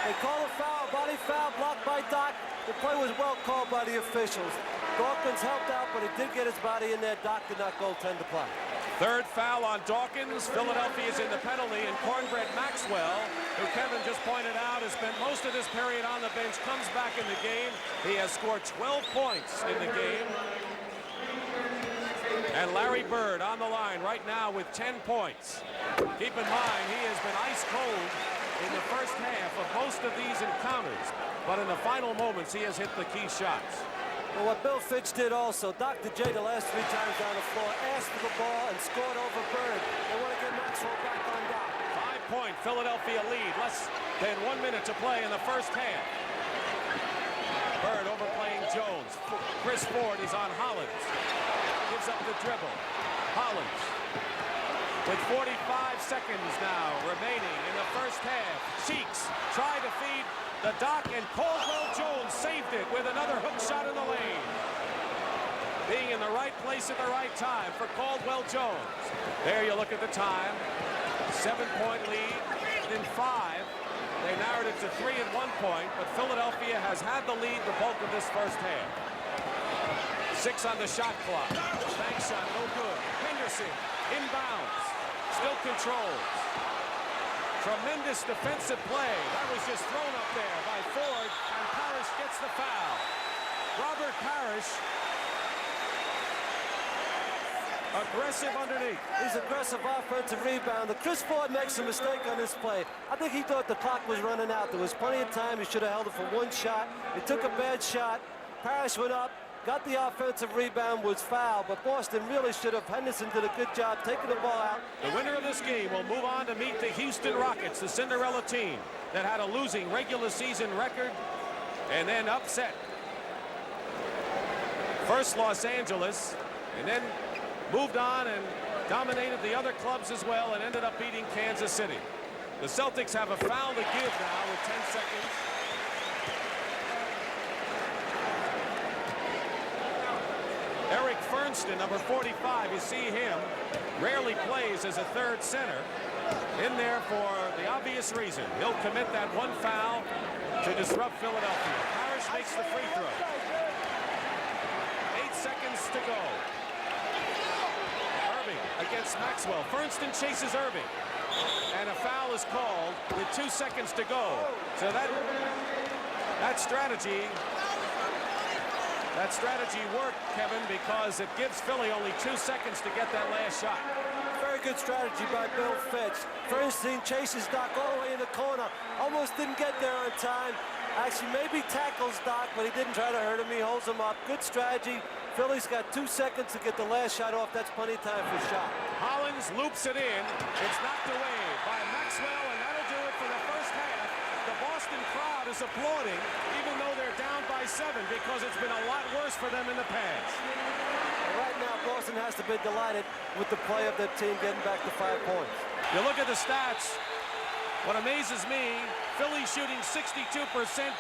They call a foul, body foul, blocked by Doc. The play was well called by the officials. Dawkins helped out, but he did get his body in there. Doc did not goaltend the play. Third foul on Dawkins. Philadelphia is in the penalty, and Cornbread Maxwell, who Kevin just pointed out has spent most of this period on the bench, comes back in the game. He has scored 12 points in the game. And Larry Bird on the line right now with 10 points. Keep in mind, he has been ice cold in the first half of most of these encounters, but in the final moments, he has hit the key shots. Well, what Bill Fitch did also, Dr. J the last 3 times down the floor asked for the ball and scored over Bird. They want to get Maxwell back on Doc. 5-point Philadelphia lead. Less than 1 minute to play in the first half. Bird overplaying Jones. Chris Ford is on Hollins. Gives up the dribble. Hollins with 45 seconds now remaining in the first half. Cheeks try to feed the Doc, and Caldwell Jones saved it with another hook shot in the lane. Being in the right place at the right time for Caldwell Jones. There you look at the time. 7-point lead in 5. They narrowed it to 3 at 1 point, but Philadelphia has had the lead the bulk of this first half. 6 on the shot clock. Bank shot, no good. Henderson inbounds. Still controls. Tremendous defensive play. That was just thrown up there by Ford, and Parrish gets the foul. Robert Parrish, aggressive underneath. He's aggressive offensive rebound. Chris Ford makes a mistake on this play. I think he thought the clock was running out. There was plenty of time. He should have held it for 1 shot. He took a bad shot. Parrish went up, got the offensive rebound, was fouled, but Boston really should have. Henderson did a good job taking the ball out. The winner of this game will move on to meet the Houston Rockets, the Cinderella team that had a losing regular season record and then upset first Los Angeles and then moved on and dominated the other clubs as well and ended up beating Kansas City. The Celtics have a foul to give now with 10 seconds. Eric Fernston, number 45, you see him, rarely plays as a third center. In there for the obvious reason. He'll commit that 1 foul to disrupt Philadelphia. Parrish makes the free throw. 8 seconds to go. Erving against Maxwell. Fernston chases Erving. And a foul is called with 2 seconds to go. So that strategy worked, Kevin, because it gives Philly only 2 seconds to get that last shot. good strategy by Bill Fitch. First thing, chases Doc all the way in the corner. Almost didn't get there on time. Actually, maybe tackles Doc, but he didn't try to hurt him. He holds him up. Good strategy. Philly's got 2 seconds to get the last shot off. That's plenty of time for a shot. Hollins loops it in. It's knocked away by Maxwell, and that'll do it for the first half. The Boston crowd is applauding, even though they're down by 7, because it's been a lot worse for them in the past. Right now, Boston has to be delighted with the play of their team getting back to 5 points. You look at the stats. What amazes me, Philly shooting 62%,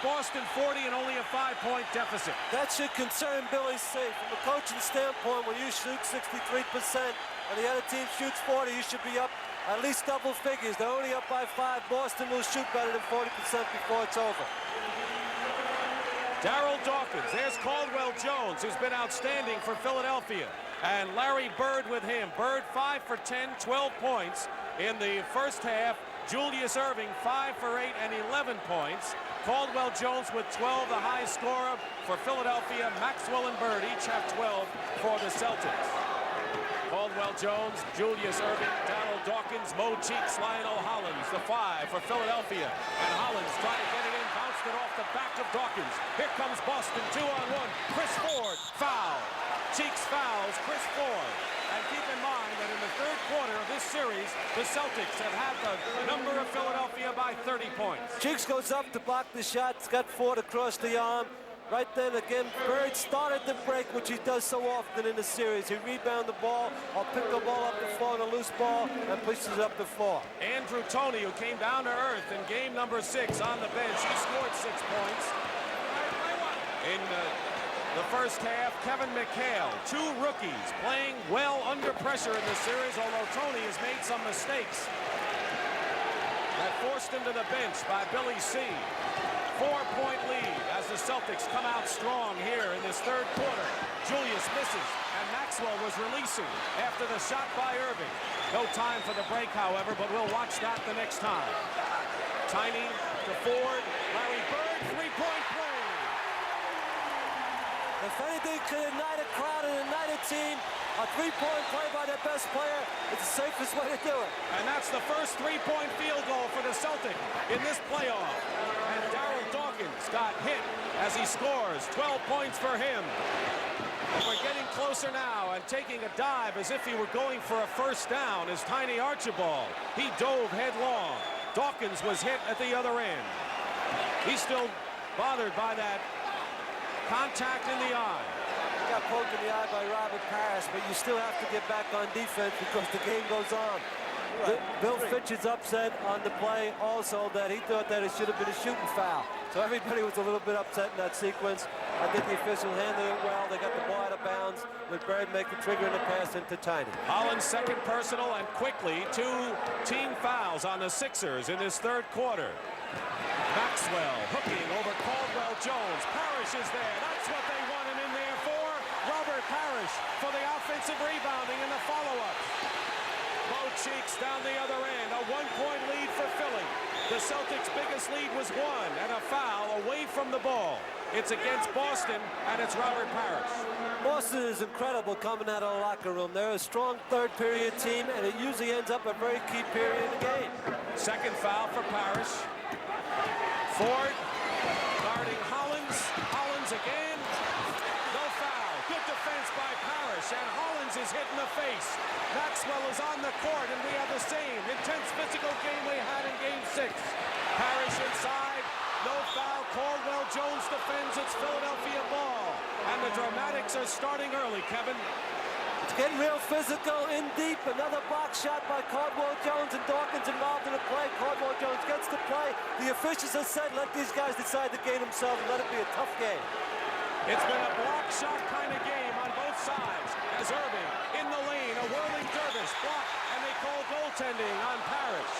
Boston 40, and only a 5-point deficit. That should concern Billy C. From a coaching standpoint, when you shoot 63% and the other team shoots 40, you should be up at least double figures. They're only up by 5. Boston will shoot better than 40% before it's over. Darryl Dawkins, there's Caldwell Jones, who's been outstanding for Philadelphia. And Larry Bird with him. Bird 5 for 10, 12 points in the first half. Julius Erving 5 for 8 and 11 points. Caldwell Jones with 12, the highest scorer for Philadelphia. Maxwell and Bird each have 12 for the Celtics. Caldwell Jones, Julius Erving, Darryl Dawkins, Mo Cheeks, Lionel Hollins, the 5 for Philadelphia. And Hollins trying to get it in, bounced it off the back of Dawkins. Here comes Boston, 2-on-1. Chris Ford, foul. Cheeks fouls Chris Ford. And keep in mind that in the third quarter of this series, the Celtics have had the number of Philadelphia by 30 points. Cheeks goes up to block the shot. It's got Ford across the arm. Right then again, Bird started the break, which he does so often in the series. He rebounds the ball, or pick the ball up the floor on a loose ball, and pushes it up the floor. Andrew Toney, who came down to earth in game number 6 on the bench, he scored 6 points. In the first half, Kevin McHale, 2 rookies playing well under pressure in this series, although Toney has made some mistakes that forced him to the bench by Billy C. 4-point lead as the Celtics come out strong here in this third quarter. Julius misses, and Maxwell was releasing after the shot by Erving. No time for the break, however, but we'll watch that the next time. Tiny to Ford, Larry Bird, 3-point play. If anything could ignite a crowd and ignite a team, a 3-point play by their best player is the safest way to do it. And that's the first 3-point field goal for the Celtics in this playoff. And Darryl Dawkins got hit as he scores. 12 points for him. And we're getting closer now, and taking a dive as if he were going for a first down is Tiny Archibald. He dove headlong. Dawkins was hit at the other end. He's still bothered by that contact in the eye. He got poked in the eye by Robert Parrish, but you still have to get back on defense because the game goes on. Right. Bill Fitch is upset on the play also that he thought that it should have been a shooting foul. So everybody was a little bit upset in that sequence. I think the official handled it well. They got the ball out of bounds with Bird making trigger in the pass into Tiny. Hollins' second personal, and quickly 2 team fouls on the Sixers in this third quarter. Maxwell hooking over Caldwell Jones. Parrish is there. That's what they want him in there for. Robert Parrish for the offensive rebounding and the follow-up. Mo Cheeks down the other end. A 1-point lead for Philly. The Celtics' biggest lead was 1, and a foul away from the ball. It's against Boston, and it's Robert Parrish. Boston is incredible coming out of the locker room. They're a strong third-period team, and it usually ends up a very key period in the game. Second foul for Parrish. Ford guarding Hollins. Hollins again. No foul. Good defense by Parrish, and Hollins is hit in the face. Maxwell is on the court, and we have the same intense physical game we had in Game 6. Parrish inside. No foul. Caldwell Jones defends. It's Philadelphia ball. And the dramatics are starting early, Kevin. It's getting real physical, in deep. Another box shot by Caldwell Jones, and Dawkins involved in the play. Caldwell Jones gets the play. The officials have said, let these guys decide the game themselves and let it be a tough game. It's been a block shot kind of game on both sides. As Erving in the lane, a whirling dervish block, and they call goaltending on Parrish.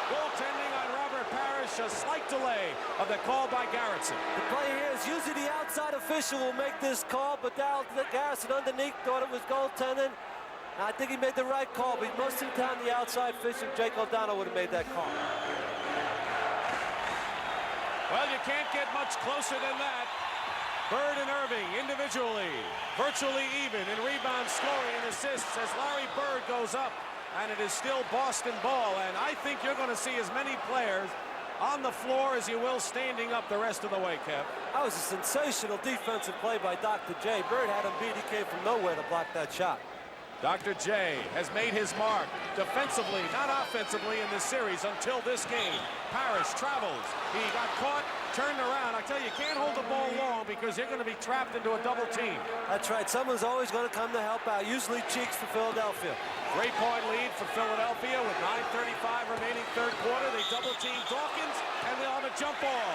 Goaltending on Robert Parrish, a slight delay of the call by Garrison. The play here is usually the outside official will make this call, but Garrison underneath thought it was goaltending. I think he made the right call, but most of the time the outside official, Jake O'Donnell, would have made that call. Well, you can't get much closer than that. Bird and Erving individually, virtually even in rebound scoring and assists as Larry Bird goes up and it is still Boston ball, and I think you're going to see as many players on the floor as you will standing up the rest of the way, Kev. That was a sensational defensive play by Dr. J. Bird had him beat. He came from nowhere to block that shot. Dr. J has made his mark defensively, not offensively in this series until this game. Parrish travels. He got caught, turned around. I tell you, you can't hold the ball long because you're going to be trapped into a double team. That's right. Someone's always going to come to help out. Usually Cheeks for Philadelphia. 3-point lead for Philadelphia with 9:35 remaining third quarter. They double team Dawkins, and they'll have a jump ball.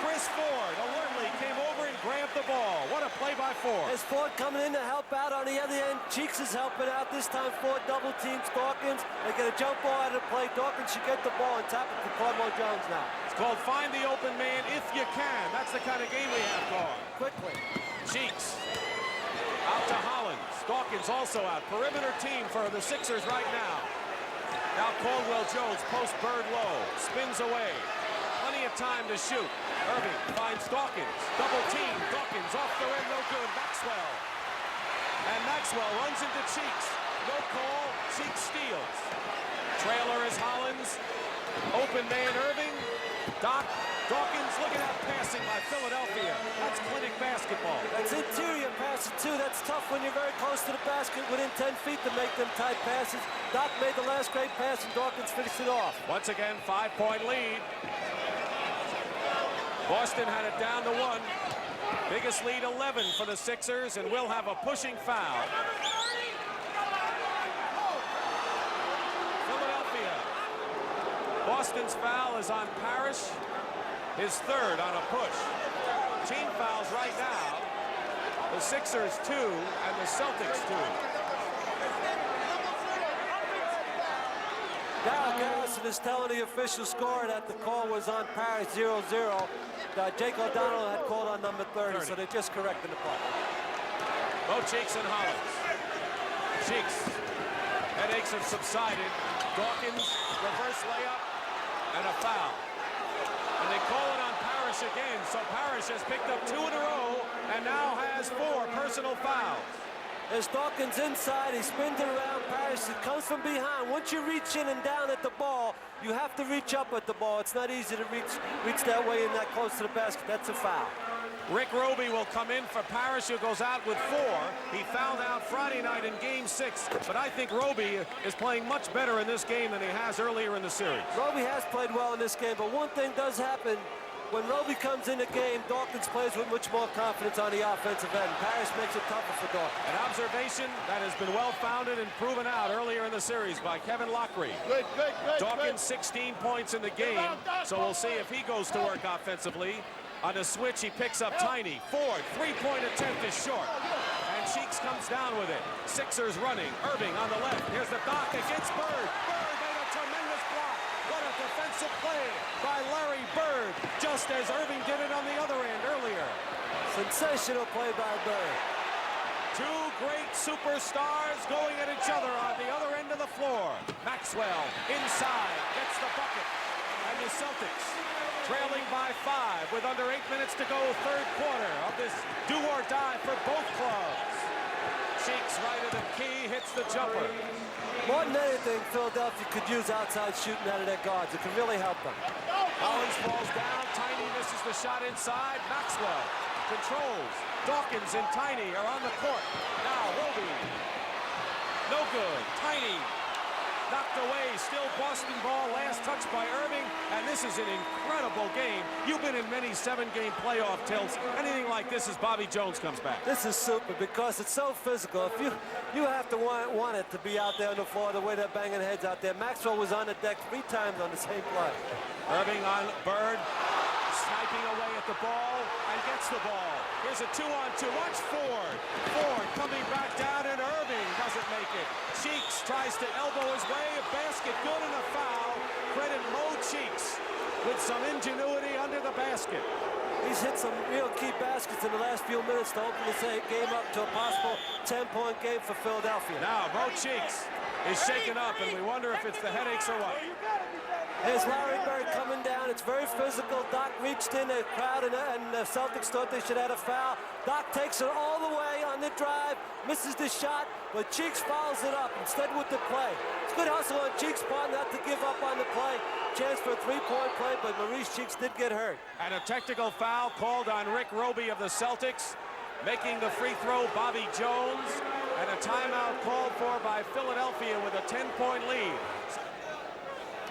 Chris Ford alertly came over and grabbed the ball. What a play by Ford. There's Ford coming in to help out on the other end. Cheeks is helping out. This time Ford double teams Dawkins. They get a jump ball out of play. Dawkins should get the ball and tap it to Carmelo Jones now. It's called find the open man if you can. That's the kind of game we have going. Quickly. Cheeks out to Hollins. Dawkins also out. Perimeter team for the Sixers right now. Now Caldwell Jones post Bird low. Spins away. Plenty of time to shoot. Erving finds Dawkins. Double team. Dawkins off the rim. No good. Maxwell. And Maxwell runs into Cheeks. No call. Cheeks steals. Trailer is Hollins. Open man Erving. Dawkins, look at that passing by Philadelphia. That's clinic basketball. That's interior passing too. That's tough when you're very close to the basket within 10 feet to make them tight passes. Doc made the last great pass and Dawkins finished it off. Once again, 5-point lead. Boston had it down to 1. Biggest lead 11 for the Sixers, and we'll have a pushing foul. Philadelphia. Boston's foul is on Parrish. His third on a push. Team fouls right now. The Sixers 2 and the Celtics 2. Darrell Garrison is telling the official score that the call was on Parrish 0-0. Jake O'Donnell had called on number 30, so they're just correcting the call. Both Cheeks and Hollins. Cheeks. Headaches have subsided. Dawkins, reverse layup, and a foul. And they call it on Parrish again, so Parrish has picked up 2 in a row and now has 4 personal fouls. There's Dawkins inside, he spins it around Parrish, it comes from behind. Once you reach in and down at the ball, you have to reach up at the ball. It's not easy to reach that way and that close to the basket. That's a foul. Rick Roby will come in for Parrish, who goes out with 4. He fouled out Friday night in Game 6, but I think Roby is playing much better in this game than he has earlier in the series. Roby has played well in this game, but one thing does happen. When Roby comes in the game, Dawkins plays with much more confidence on the offensive end. Parrish makes it tougher for Dawkins. An observation that has been well-founded and proven out earlier in the series by Kevin Lockery. Good. Dawkins 16 points in the game, so we'll see if he goes to work offensively. On a switch, he picks up Tiny. Ford, 3-point attempt is short. And Cheeks comes down with it. Sixers running. Erving on the left. Here's the Doc against Bird. Bird made a tremendous block. What a defensive play by Larry Bird, just as Erving did it on the other end earlier. Sensational play by Bird. 2 great superstars going at each other on the other end of the floor. Maxwell inside, gets the bucket. And the Celtics trailing by 5 with under 8 minutes to go, third quarter of this do-or-die for both clubs. Cheeks right of the key, hits the jumper. More than anything, Philadelphia could use outside shooting out of their guards. It could really help them. Hollins falls down. Tiny misses the shot inside. Maxwell controls. Dawkins and Tiny are on the court. Now Roby. No good. Tiny knocked away. Still Boston ball. Last touch by Erving. And this is an incredible game. You've been in many 7-game playoff tilts. Anything like this as Bobby Jones comes back. This is super because it's so physical. If you have to want it to be out there on the floor the way they're banging heads out there. Maxwell was on the deck 3 times on the same play. Erving on Bird, sniping away at the ball and gets the ball. Here's a 2-on-2. Watch Ford. Ford coming back down and Erving doesn't make it. Cheeks tries to elbow his way. A basket good and a foul. Credit Mo Cheeks with some ingenuity under the basket. He's hit some real key baskets in the last few minutes to open this game up to a possible 10-point game for Philadelphia. Now Mo Cheeks is shaken up and we wonder if it's the headaches or what. There's Larry Bird coming down. It's very physical. Doc reached in the crowd and the Celtics thought they should have a foul. Doc takes it all the way on on the drive, misses the shot, but Cheeks follows it up instead with the play. It's good hustle on Cheeks' part not to give up on the play. Chance for a three-point play, but Maurice Cheeks did get hurt. And a technical foul called on Rick Roby of the Celtics. Making the free throw, Bobby Jones. And a timeout called for by Philadelphia with a 10-point lead.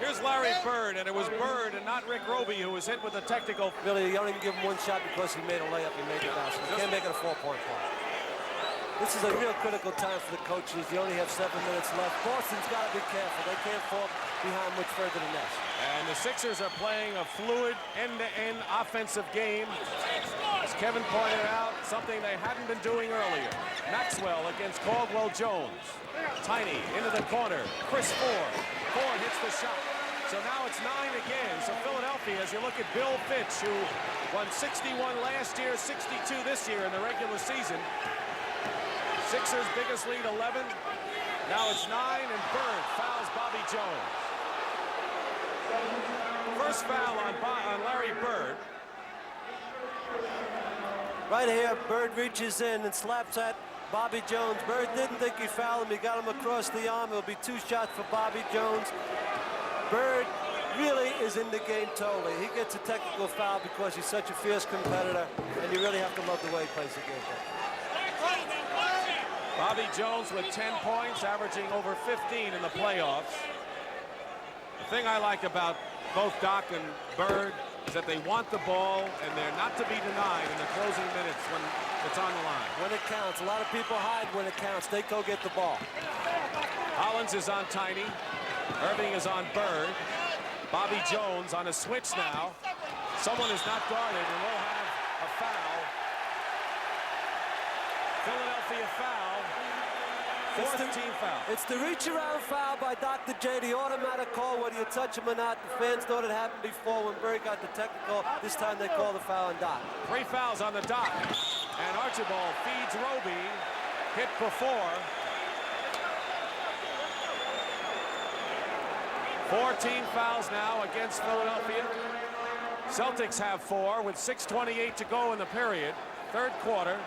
Here's Larry Bird, and it was Bird and not Rick Roby who was hit with a technical. Really, you don't even give him one shot because he made a layup. He made the basket. You can't make it a 4-point play. This is a real critical time for the coaches. You only have 7 minutes left. Boston's got to be careful. They can't fall behind much further than that. And the Sixers are playing a fluid end-to-end offensive game. As Kevin pointed out, something they hadn't been doing earlier. Maxwell against Caldwell Jones. Tiny into the corner. Chris Ford. Ford hits the shot. So now it's 9 again. So Philadelphia, as you look at Bill Fitch, who won 61 last year, 62 this year in the regular season. Sixers' biggest lead, 11. Now it's 9, and Bird fouls Bobby Jones. First foul on Larry Bird. Right here, Bird reaches in and slaps at Bobby Jones. Bird didn't think he fouled him. He got him across the arm. It'll be 2 shots for Bobby Jones. Bird really is in the game totally. He gets a technical foul because he's such a fierce competitor, and you really have to love the way he plays the game. Bobby Jones with 10 points, averaging over 15 in the playoffs. The thing I like about both Doc and Bird is that they want the ball, and they're not to be denied in the closing minutes when it's on the line. When it counts. A lot of people hide when it counts. They go get the ball. Hollins is on Tiny. Erving is on Bird. Bobby Jones on a switch now. Someone is not guarded, and we'll have a foul. Philadelphia foul. 14 foul. It's the reach-around foul by Dr. J, the automatic call, whether you touch him or not. The fans thought it happened before when Bird got the technical. This time they call the foul on Doc. 3 fouls on the Doc. And Archibald feeds Roby. Hit before. 14 fouls now against Philadelphia. Celtics have 4 with 6:28 to go in the period. Third quarter.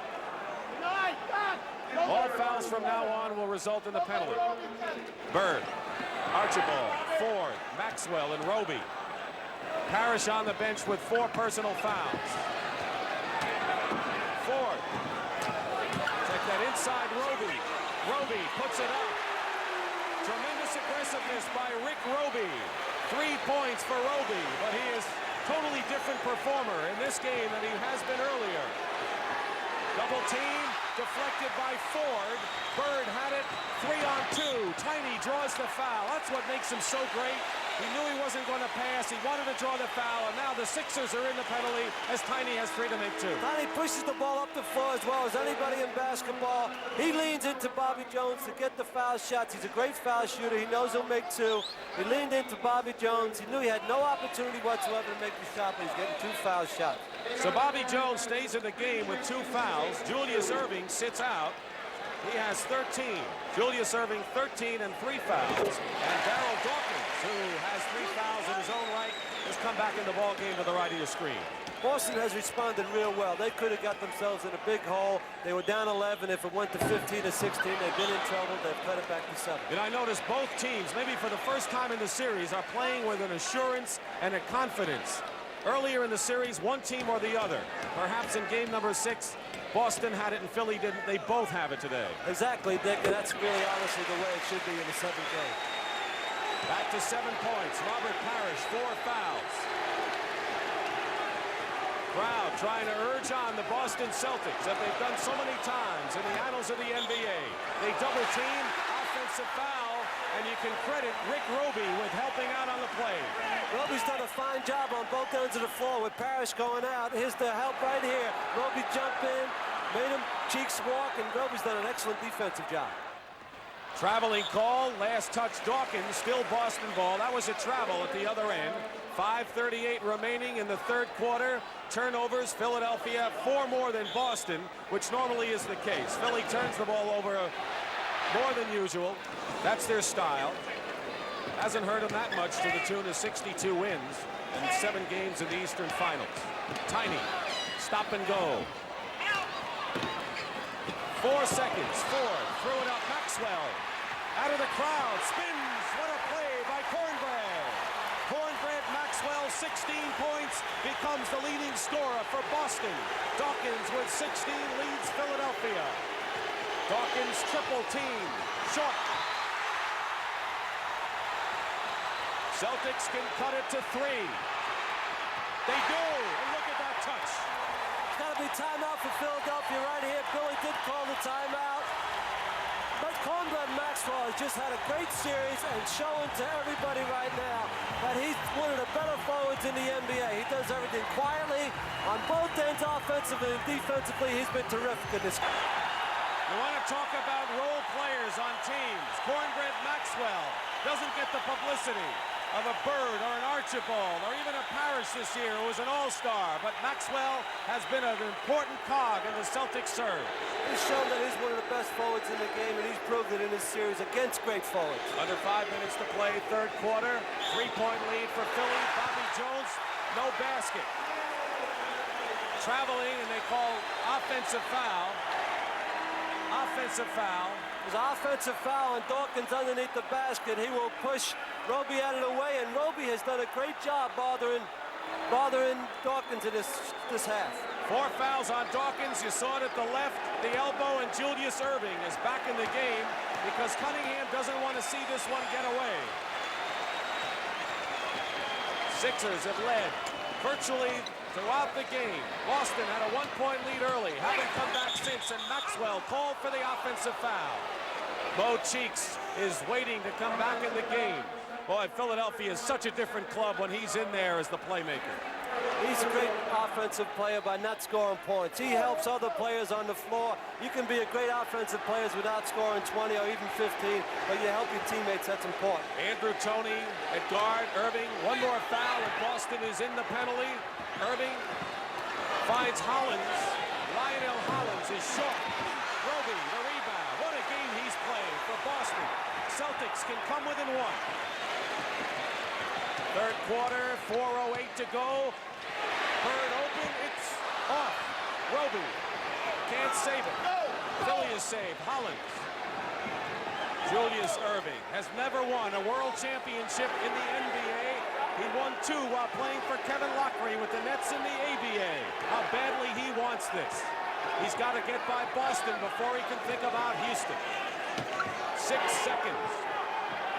All fouls from now on will result in the penalty. Bird, Archibald, Ford, Maxwell, and Roby. Parrish on the bench with 4 personal fouls. Ford. Take that inside Roby. Roby puts it up. Tremendous aggressiveness by Rick Roby. 3 points for Roby, but he is totally different performer in this game than he has been earlier. Double team, deflected by Ford. Bird had it, 3-on-2. Tiny draws the foul. That's what makes him so great. He knew he wasn't going to pass. He wanted to draw the foul, and now the Sixers are in the penalty as Tiny has 3 to make 2. Tiny pushes the ball up the floor as well as anybody in basketball. He leans into Bobby Jones to get the foul shots. He's a great foul shooter. He knows he'll make 2. He leaned into Bobby Jones. He knew he had no opportunity whatsoever to make the shot, but he's getting 2 foul shots. So Bobby Jones stays in the game with 2 fouls. Julius Erving sits out. He has 13. Julius Erving 13 and 3 fouls. And Darryl Dawkins, who has 3 fouls in his own right, has come back in the ball game to the right of your screen. Boston has responded real well. They could have got themselves in a big hole. They were down 11. If it went to 15 or 16, they've been in trouble. They've cut it back to 7. And I noticed both teams, maybe for the first time in the series, are playing with an assurance and a confidence. Earlier in the series, one team or the other. Perhaps in game number 6, Boston had it and Philly didn't. They both have it today. Exactly, Dick, and that's really honestly the way it should be in the 7th game. Back to 7 points. Robert Parrish, 4 fouls. Crowd trying to urge on the Boston Celtics that they've done so many times in the annals of the NBA. They double team, offensive foul, and you can credit Rick Roby with helping out on the play. Roby's done a fine job on both ends of the floor with Parrish going out. Here's the help right here. Roby jumped in, made him Cheeks walk, and Roby's done an excellent defensive job. Traveling call, last touch Dawkins, still Boston ball. That was a travel at the other end. 5:38 remaining in the third quarter. Turnovers, Philadelphia 4 more than Boston, which normally is the case. Philly turns the ball over more than usual. That's their style. Hasn't hurt them that much to the tune of 62 wins and 7 games in the Eastern Finals. Tiny, stop and go. 4 seconds. Ford threw it up. Maxwell out of the crowd. Spins. What a play by Cornbread. Cornbread Maxwell, 16 points, becomes the leading scorer for Boston. Dawkins with 16 leads Philadelphia. Dawkins triple team. Short. Celtics can cut it to 3. They do. And look at that touch. It's got to be timeout for Philadelphia right here. Billy did call the timeout. But Cornbread Maxwell has just had a great series and showing to everybody right now that he's one of the better forwards in the NBA. He does everything quietly on both ends, offensively and defensively. He's been terrific in this. You want to talk about role players on teams. Cornbread Maxwell doesn't get the publicity of a Bird or an Archibald or even a Parrish this year who was an all-star. But Maxwell has been an important cog in the Celtics serve. He's shown that he's one of the best forwards in the game, and he's proved it in this series against great forwards. Under 5 minutes to play, third quarter. 3-point lead for Philly. Bobby Jones, no basket. Traveling, and they call offensive foul. Offensive foul. There's an offensive foul, and Dawkins underneath the basket. He will push Roby out of the way, and Roby has done a great job bothering Dawkins in this half. 4 fouls on Dawkins. You saw it at the left, the elbow, and Julius Erving is back in the game because Cunningham doesn't want to see this one get away. Sixers have led virtually throughout the game. Boston had a 1-point lead early, haven't come back since, and Maxwell called for the offensive foul. Mo Cheeks is waiting to come back in the game. Boy, Philadelphia is such a different club when he's in there as the playmaker. He's a great offensive player by not scoring points. He helps other players on the floor. You can be a great offensive player without scoring 20 or even 15, but you help your teammates. That's important. Andrew Toney at guard. Erving, one more foul, and Boston is in the penalty. Erving finds Hollins. Lionel Hollins is short. Roby, the rebound. What a game he's playing for Boston. Celtics can come within 1. Third quarter, 4:08 to go. Bird open, it's off. Roby can't save it. Philly is saved. Hollins. Julius Erving has never won a world championship in the NBA. He won 2 while playing for Kevin Lockery with the Nets in the ABA. How badly he wants this. He's got to get by Boston before he can think about Houston. 6 seconds.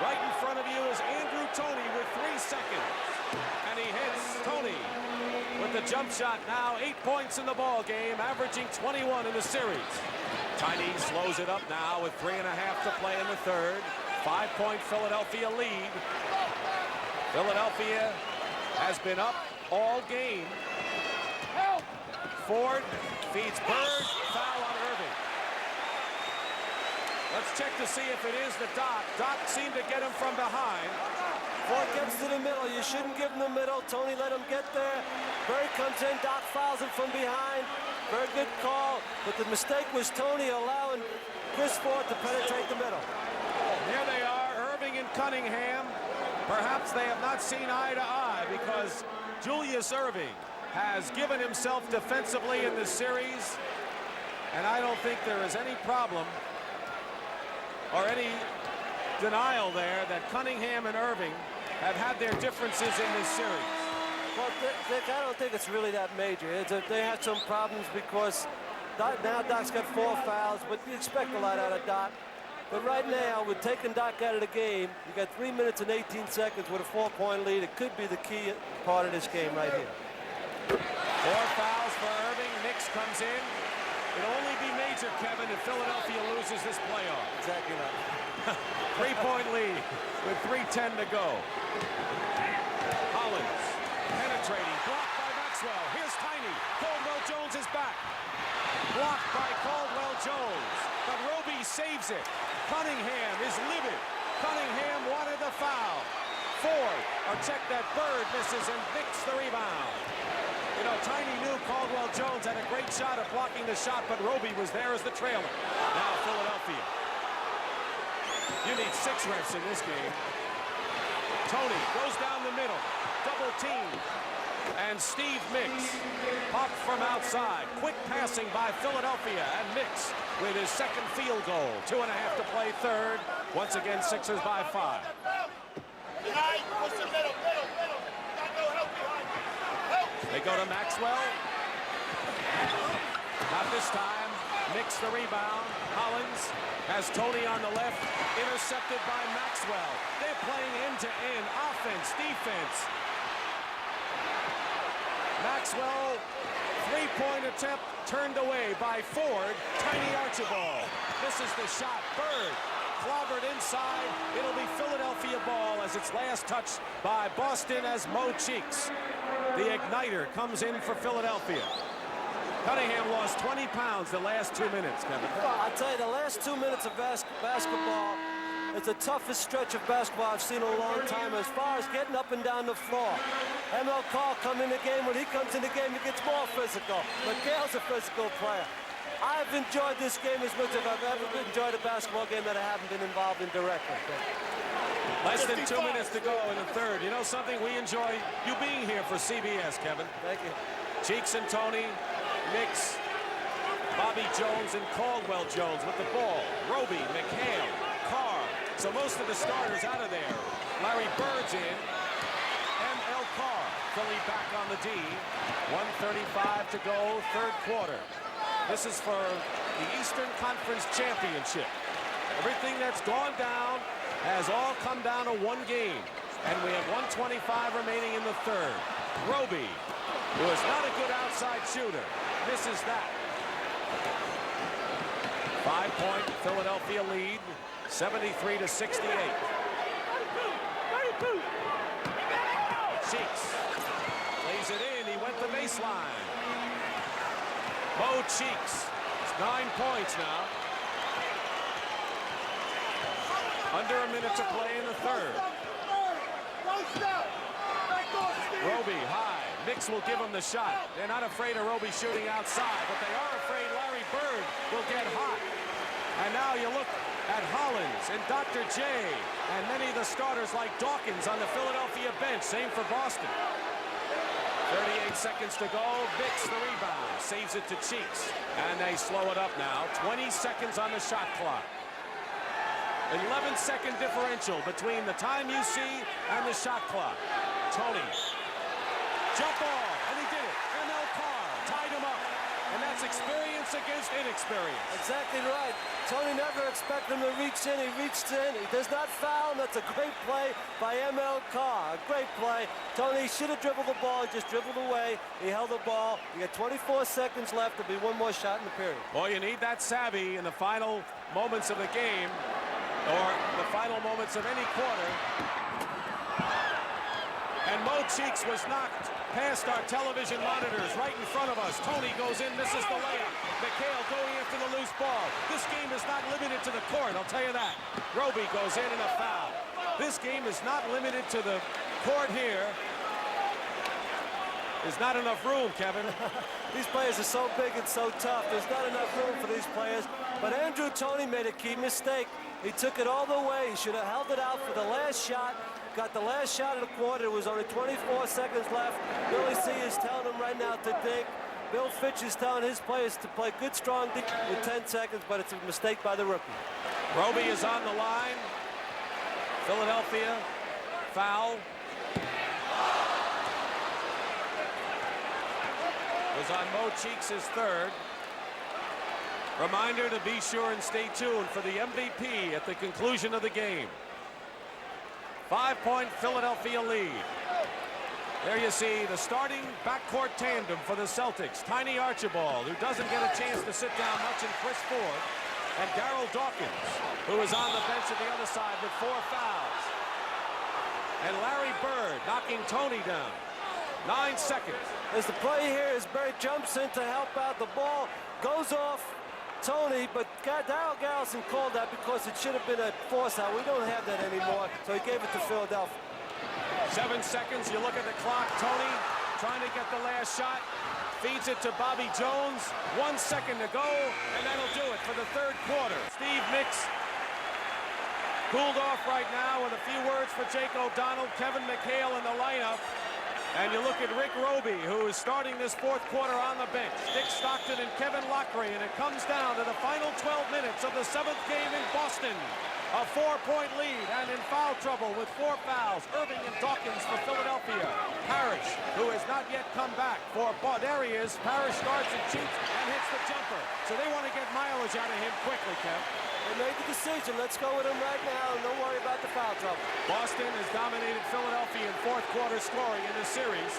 Right in front of you is Andrew Toney with 3 seconds. And he hits Toney with the jump shot. Now 8 points in the ball game, averaging 21 in the series. Tiny slows it up now with 3.5 to play in the third. 5-point Philadelphia lead. Philadelphia has been up all game. Ford feeds Bird. Foul on Erving. Let's check to see if it is the Doc. Doc seemed to get him from behind. Ford gets to the middle. You shouldn't give him the middle. Toney let him get there. Bird comes in. Doc fouls him from behind. Very good call. But the mistake was Toney allowing Chris Ford to penetrate the middle. Here they are, Erving and Cunningham. Perhaps they have not seen eye to eye because Julius Erving has given himself defensively in this series. And I don't think there is any problem or any denial there that Cunningham and Erving have had their differences in this series. Well, I don't think it's really that major. They had some problems because now Doc's got 4 fouls, but you expect a lot out of Doc. But right now, with taking Doc out of the game, you got 3 minutes and 18 seconds with a 4-point lead. It could be the key part of this game right here. 4 fouls for Erving. Nix comes in. It'll only be major, Kevin, if Philadelphia loses this playoff. Exactly right. 3-point lead with 3:10 to go. Hollins penetrating, blocked by Maxwell. Here's Tiny. Caldwell Jones is back. Blocked by Caldwell Jones. But Roby saves it. Cunningham is livid. Cunningham wanted the foul. Ford, or check that, Bird misses and Nix the rebound. You know, Tiny knew Caldwell Jones had a great shot at blocking the shot, but Roby was there as the trailer. Now Philadelphia. You need 6 refs in this game. Toney goes down the middle. Double team. And Steve Mix popped from outside. Quick passing by Philadelphia, and Mix with his second field goal. 2.5 to play third. Once again, Sixers by 5. They go to Maxwell. Not this time. Mix the rebound. Hollins has Tony on the left. Intercepted by Maxwell. They're playing end-to-end. Offense, defense. Maxwell, three-point attempt turned away by Ford. Tiny Archibald. This is the shot. Bird clobbered inside. It'll be Philadelphia ball as its last touch by Boston as Mo Cheeks. The igniter comes in for Philadelphia. Cunningham lost 20 pounds the last 2 minutes, Kevin. I'll tell you, the last 2 minutes of basketball is the toughest stretch of basketball I've seen in a long time as far as getting up and down the floor. ML Carr come in the game. When he comes in the game, he gets more physical. McHale's a physical player. I've enjoyed this game as much as I've ever enjoyed a basketball game that I haven't been involved in directly. Less than 2 minutes to go in the third. You know something? We enjoy you being here for CBS, Kevin. Thank you. Cheeks and Tony, Mix, Bobby Jones and Caldwell Jones with the ball. Roby, McHale, Carr. So most of the starters out of there. Larry Bird's in. ML Carr. Philly back on the D. 1:35 to go, third quarter. This is for the Eastern Conference Championship. Everything that's gone down has all come down to one game. And we have 1:25 remaining in the third. Roby, who is not a good outside shooter, misses that. 5-point Philadelphia lead, 73 to 68. Cheeks lays it in. He went the baseline. Mo Cheeks. It's 9 points now. Under a minute to play in the third. Roby high. Mix will give him the shot. They're not afraid of Roby shooting outside, but they are afraid Larry Bird will get hot. And now you look at Hollins and Dr. J and many of the starters like Dawkins on the Philadelphia bench. Same for Boston. 38 seconds to go. Mix the rebound. Saves it to Cheeks. And they slow it up now. 20 seconds on the shot clock. 11-second differential between the time you see and the shot clock. Tony. Jump ball, and he did it. ML Carr tied him up. And that's experience against inexperience. Exactly right. Tony never expected him to reach in. He reached in. He does not foul. That's a great play by ML Carr. A great play. Tony should have dribbled the ball. He just dribbled away. He held the ball. You got 24 seconds left. There'll be one more shot in the period. Boy, you need that savvy in the final moments of the game, or the final moments of any quarter. And Mo Cheeks was knocked past our television monitors right in front of us. Tony goes in, misses the layup. McHale going after the loose ball. This game is not limited to the court, I'll tell you that. Roby goes in and a foul. This game is not limited to the court here. There's not enough room, Kevin. These players are so big and so tough. There's not enough room for these players. But Andrew Toney made a key mistake. He took it all the way. He should have held it out for the last shot. Got the last shot of the quarter. There was only 24 seconds left. Billy C is telling him right now to dig. Bill Fitch is telling his players to play good, strong dig with 10 seconds, but it's a mistake by the rookie. Roby is on the line. Philadelphia, foul. Was on Mo Cheeks, his third. Reminder to be sure and stay tuned for the MVP at the conclusion of the game. 5-point Philadelphia lead. There you see the starting backcourt tandem for the Celtics. Tiny Archibald, who doesn't get a chance to sit down much, and Chris Ford. And Darryl Dawkins, who is on the bench at the other side with 4 fouls. And Larry Bird knocking Tony down. 9 seconds. As the play here is Bird jumps in to help out. The ball goes off Tony, but Darryl Garrison called that because it should have been a force out. We don't have that anymore, so he gave it to Philadelphia. 7 seconds. You look at the clock. Tony trying to get the last shot. Feeds it to Bobby Jones. 1 second to go, and that'll do it for the third quarter. Steve Mix cooled off right now with a few words for Jake O'Donnell. Kevin McHale in the lineup. And you look at Rick Roby, who is starting this fourth quarter on the bench. Dick Stockton and Kevin Lockery, and it comes down to the final 12 minutes of the 7th game in Boston. A 4-point lead, and in foul trouble with 4 fouls. Erving and Dawkins for Philadelphia. Parrish, who has not yet come back for there he is. Parrish starts and cheats and hits the jumper. So they want to get mileage out of him quickly, Kev. They made the decision. Let's go with him right now, and don't worry about the foul trouble. Boston has dominated Philadelphia in fourth quarter scoring in this series.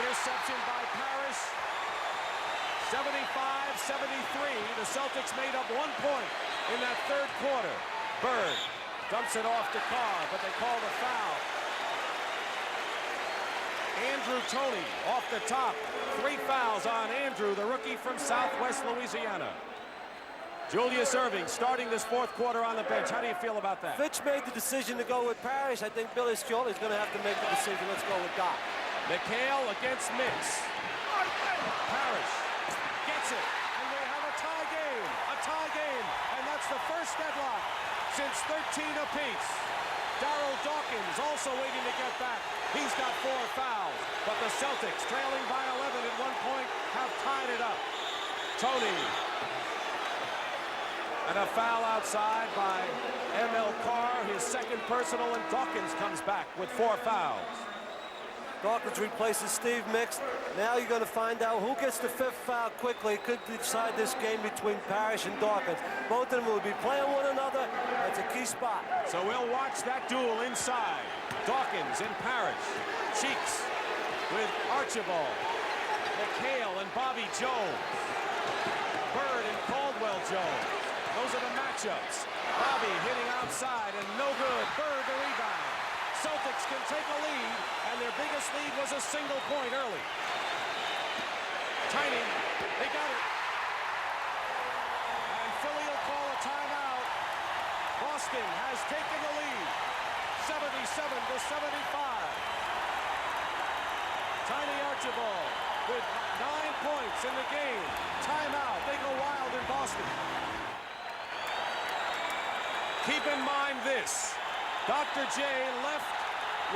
Interception by Parrish. 75-73. The Celtics made up 1 point in that third quarter. Bird dumps it off to Carr, but they call the foul. Andrew Toney off the top. 3 fouls on Andrew, the rookie from Southwest Louisiana. Julius Erving starting this fourth quarter on the bench. How do you feel about that? Fitch made the decision to go with Parrish. I think Billy Scioli is going to have to make the decision. Let's go with Doc. McHale against Mix. Parrish gets it, and we have a tie game, and that's the first deadlock since 13 apiece. Darryl Dawkins also waiting to get back. He's got 4 fouls, but the Celtics, trailing by 11 at 1 point, have tied it up. Toney. And a foul outside by M.L. Carr, his second personal, and Dawkins comes back with 4 fouls. Dawkins replaces Steve Mix. Now you're going to find out who gets the 5th foul quickly. Could decide this game between Parrish and Dawkins. Both of them will be playing one another. That's a key spot. So we'll watch that duel inside. Dawkins and Parrish. Cheeks with Archibald. McHale and Bobby Jones. Bird and Caldwell Jones. Those are the matchups. Bobby hitting outside and no good. Bird the rebound. Celtics can take a lead, and their biggest lead was a single point early. Tiny, they got it. And Philly will call a timeout. Boston has taken the lead, 77-75. Tiny Archibald with 9 points in the game. Timeout. They go wild in Boston. Keep in mind this. Dr. J left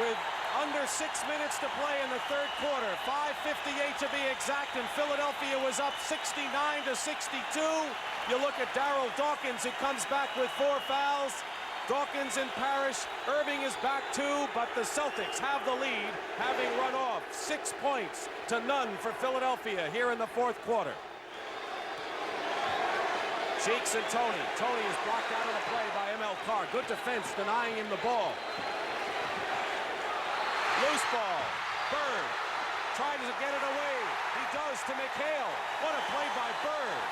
with under 6 minutes to play in the third quarter. 5:58 to be exact, and Philadelphia was up 69-62. You look at Darryl Dawkins, who comes back with 4 fouls. Dawkins and Parrish. Erving is back too, but the Celtics have the lead, having run off 6 points to none for Philadelphia here in the fourth quarter. Cheeks and Toney. Toney is blocked out of the play by M.L. Carr. Good defense, denying him the ball. Loose ball. Bird tries to get it away. He does to McHale. What a play by Bird.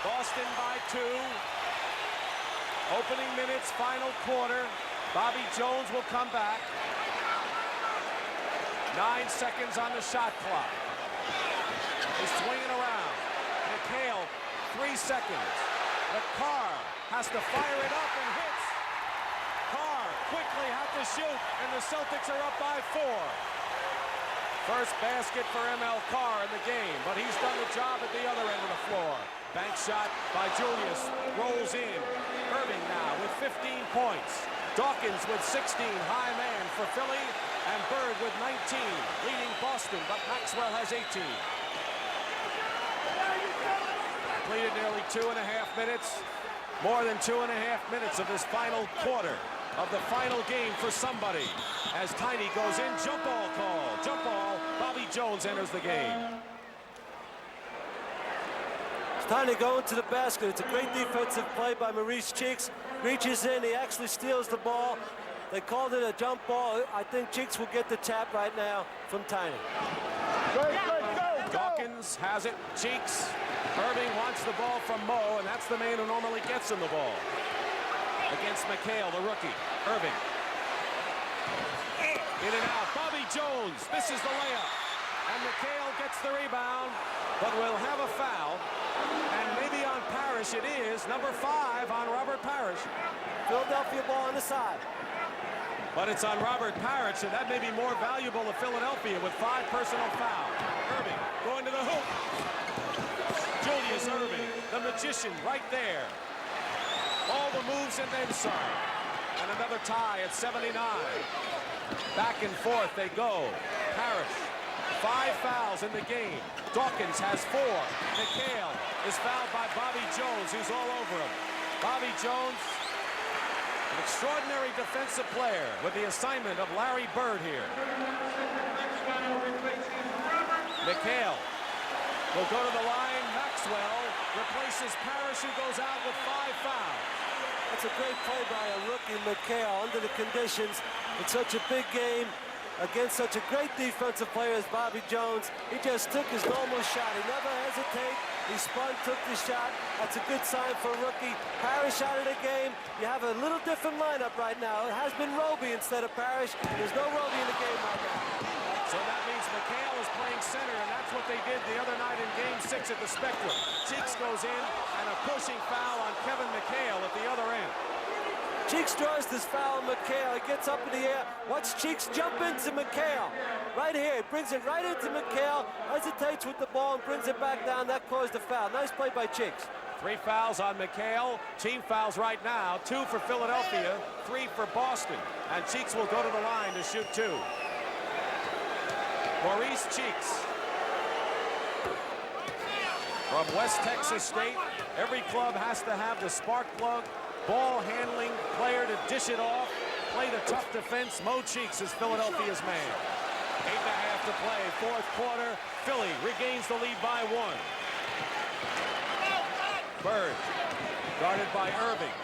Boston by 2. Opening minutes, final quarter. Bobby Jones will come back. 9 seconds on the shot clock. He's swinging around. McHale, 3 seconds. But Carr has to fire it up and hits. Carr quickly had to shoot, and the Celtics are up by 4. First basket for M.L. Carr in the game, but he's done the job at the other end of the floor. Bank shot by Julius, rolls in. Erving now with 15 points. Dawkins with 16, high man for Philly, and Bird with 19, leading Boston, but Maxwell has 18. Completed nearly 2.5 minutes, more than 2.5 minutes of this final quarter of the final game for somebody. As Tiny goes in, jump ball call. Jump ball, Bobby Jones enters the game. It's Tiny going to the basket. It's a great defensive play by Maurice Cheeks. Reaches in, he actually steals the ball. They called it a jump ball. I think Cheeks will get the tap right now from Tiny. Go. Dawkins has it, Cheeks. Erving wants the ball from Mo, and that's the man who normally gets him the ball. Against McHale, the rookie. Erving. In and out. Bobby Jones misses the layup. And McHale gets the rebound, but will have a foul. And maybe on Parrish it is. Number 5 on Robert Parrish. Philadelphia ball on the side. But it's on Robert Parrish, and that may be more valuable to Philadelphia with 5 personal fouls. Erving going to the hoop. Julius Erving, the magician, right there. All the moves and then some. and another tie at 79. Back and forth they go. Parrish, 5 fouls in the game. Dawkins has 4. McHale is fouled by Bobby Jones, who's all over him. Bobby Jones, an extraordinary defensive player with the assignment of Larry Bird here. McHale will go to the line. Maxwell replaces Parrish, who goes out with 5 fouls. That's a great play by a rookie, McHale, under the conditions in such a big game against such a great defensive player as Bobby Jones. He just took his normal shot. He never hesitated. He spun, took the shot. That's a good sign for a rookie. Parrish out of the game. You have a little different lineup right now. It has been Roby instead of Parrish. There's no Roby in the game right now. So that means McHale is playing center, and that's what they did the other night in Game 6 at the Spectrum. Cheeks goes in, and a pushing foul on Kevin McHale at the other end. Cheeks draws this foul on McHale. He gets up in the air. Watch Cheeks jump into McHale. Right here. He brings it right into McHale. Hesitates with the ball and brings it back down. That caused the foul. Nice play by Cheeks. 3 fouls on McHale. Team fouls right now. 2 for Philadelphia, 3 for Boston. And Cheeks will go to the line to shoot 2. Maurice Cheeks from West Texas State. Every club has to have the spark plug, ball handling player to dish it off, play the tough defense. Mo Cheeks is Philadelphia's man. 8.5 to play, 4th quarter. Philly regains the lead by 1. Bird, guarded by Erving.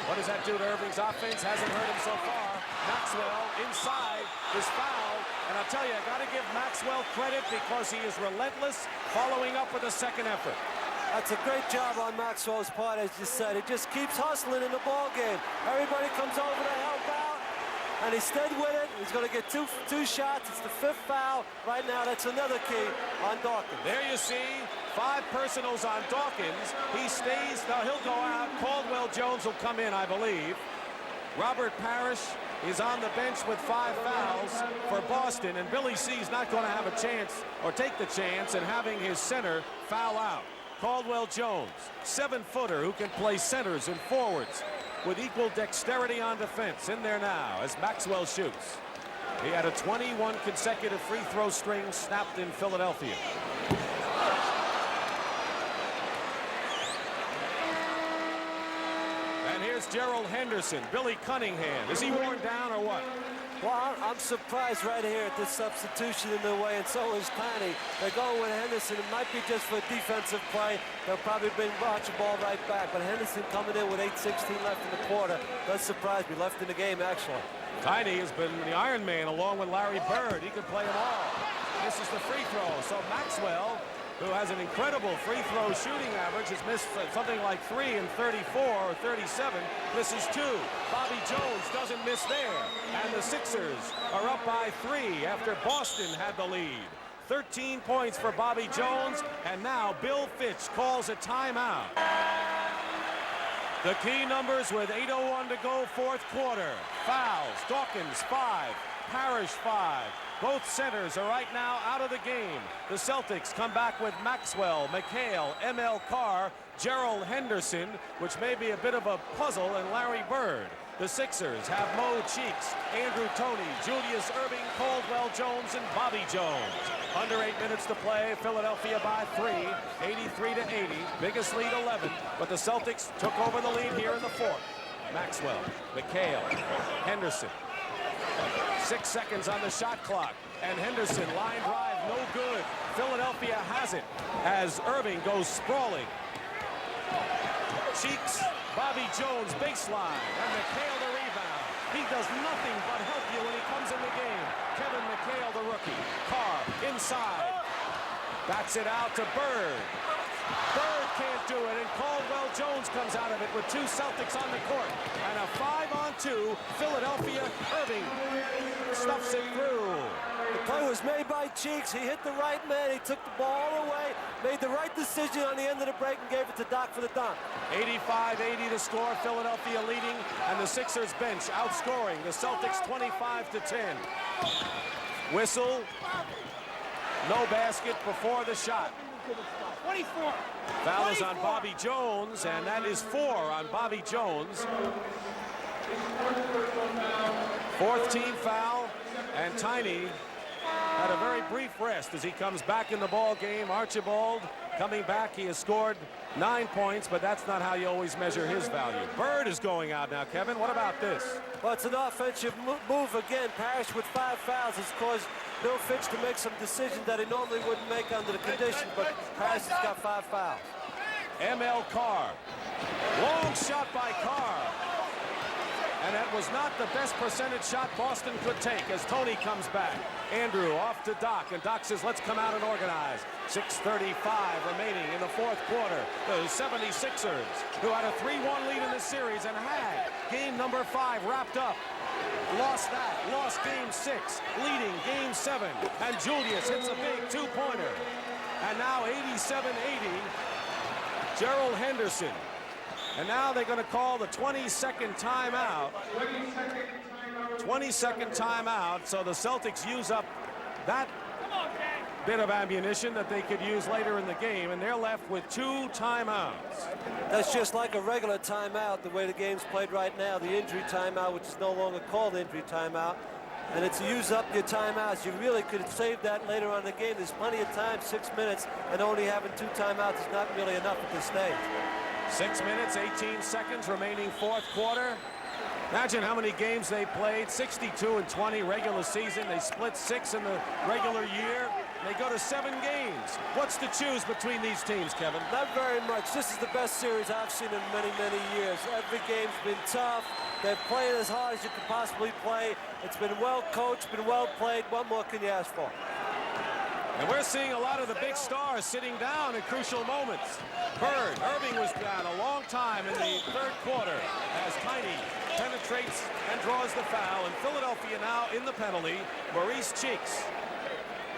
What does that do to Erving's offense? Hasn't hurt him so far. Maxwell inside is fouled. And I'll tell you, I got to give Maxwell credit because he is relentless, following up with a second effort. That's a great job on Maxwell's part, as you said. He just keeps hustling in the ball game. Everybody comes over to help out, and he stayed with it. He's going to get two shots. It's the 5th foul. Right now, that's another key on Dawkins. There you see 5 personals on Dawkins. He stays. Now he'll go out. Caldwell Jones will come in, I believe. Robert Parrish is on the bench with 5 fouls for Boston, and Billy C's not going to have a chance or take the chance in having his center foul out. Caldwell Jones, 7-footer who can play centers and forwards with equal dexterity on defense, in there now as Maxwell shoots. He had a 21 consecutive free throw string snapped in Philadelphia. And here's Gerald Henderson. Billy Cunningham. Is he worn down or what? Well, I'm surprised right here at this substitution in the way, and so is Tiny. They're going with Henderson. It might be just for a defensive play. They'll probably bring Archibald right back. But Henderson coming in with 8:16 left in the quarter does surprise me. Left in the game, actually. Tiny has been the Iron Man along with Larry Bird. He can play them all. This is the free throw. So Maxwell, who has an incredible free throw shooting average, has missed something like 3 in 34 or 37, misses 2. Bobby Jones doesn't miss there. And the Sixers are up by 3 after Boston had the lead. 13 points for Bobby Jones, and now Bill Fitch calls a timeout. The key numbers with 8:01 to go, 4th quarter. Fouls, Dawkins 5, Parrish 5. Both centers are right now out of the game. The Celtics come back with Maxwell, McHale, M.L. Carr, Gerald Henderson, which may be a bit of a puzzle, and Larry Bird. The Sixers have Mo Cheeks, Andrew Toney, Julius Erving, Caldwell Jones, and Bobby Jones. Under 8 minutes to play, Philadelphia by 3, 83-80, biggest lead 11, but the Celtics took over the lead here in the 4th. Maxwell, McHale, Henderson. 6 seconds on the shot clock, and Henderson line drive, no good. Philadelphia has it as Erving goes sprawling. Cheeks, Bobby Jones baseline, and McHale the rebound. He does nothing but help you when he comes in the game. Kevin McHale, the rookie. Carr inside, bats it out to Bird. Bird can't do it, and Caldwell Jones comes out of it with 2 Celtics on the court. And a 5-on-2, Philadelphia. Erving stuffs it through. The play was made by Cheeks. He hit the right man. He took the ball all the way, made the right decision on the end of the break, and gave it to Doc for the dunk. 85-80 to score, Philadelphia leading, and the Sixers bench outscoring the Celtics 25-10. Whistle. No basket before the shot. 24. Foul is on Bobby Jones, and that is 4 on Bobby Jones. Fourth team foul, and Tiny had a very brief rest as he comes back in the ball game. Archibald coming back. He has scored 9 points, but that's not how you always measure his value. Bird is going out now, Kevin. What about this? Well, it's an offensive move again. Parrish with 5 fouls has caused Bill Fitch to make some decisions that he normally wouldn't make under the conditions, but Parrish has got 5 fouls. M.L. Carr. Long shot by Carr. And that was not the best percentage shot Boston could take as Tony comes back. Andrew off to Doc, and Doc says, let's come out and organize. 6:35 remaining in the fourth quarter. The 76ers, who had a 3-1 lead in the series and had game number 5 wrapped up. Lost that, lost game 6, leading game 7. And Julius hits a big 2-pointer. And now 87-80, Gerald Henderson. And now they're going to call the 22nd timeout. 22nd timeout, so the Celtics use up that bit of ammunition that they could use later in the game, and they're left with 2 timeouts. That's just like a regular timeout, the way the game's played right now. The injury timeout, which is no longer called injury timeout. And it's use up your timeouts. You really could save that later on in the game. There's plenty of time, 6 minutes, and only having 2 timeouts is not really enough at this stage. 6 minutes, 18 seconds remaining fourth quarter. Imagine how many games they played. 62-20 regular season. They split 6 in the regular year. They go to 7 games. What's to choose between these teams, Kevin? Not very much. This is the best series I've seen in many, many years. Every game's been tough. They've played as hard as you could possibly play. It's been well coached, been well played. What more can you ask for? And we're seeing a lot of the big stars sitting down in crucial moments. Bird, Erving was down a long time in the third quarter as Tiny penetrates and draws the foul. And Philadelphia now in the penalty, Maurice Cheeks.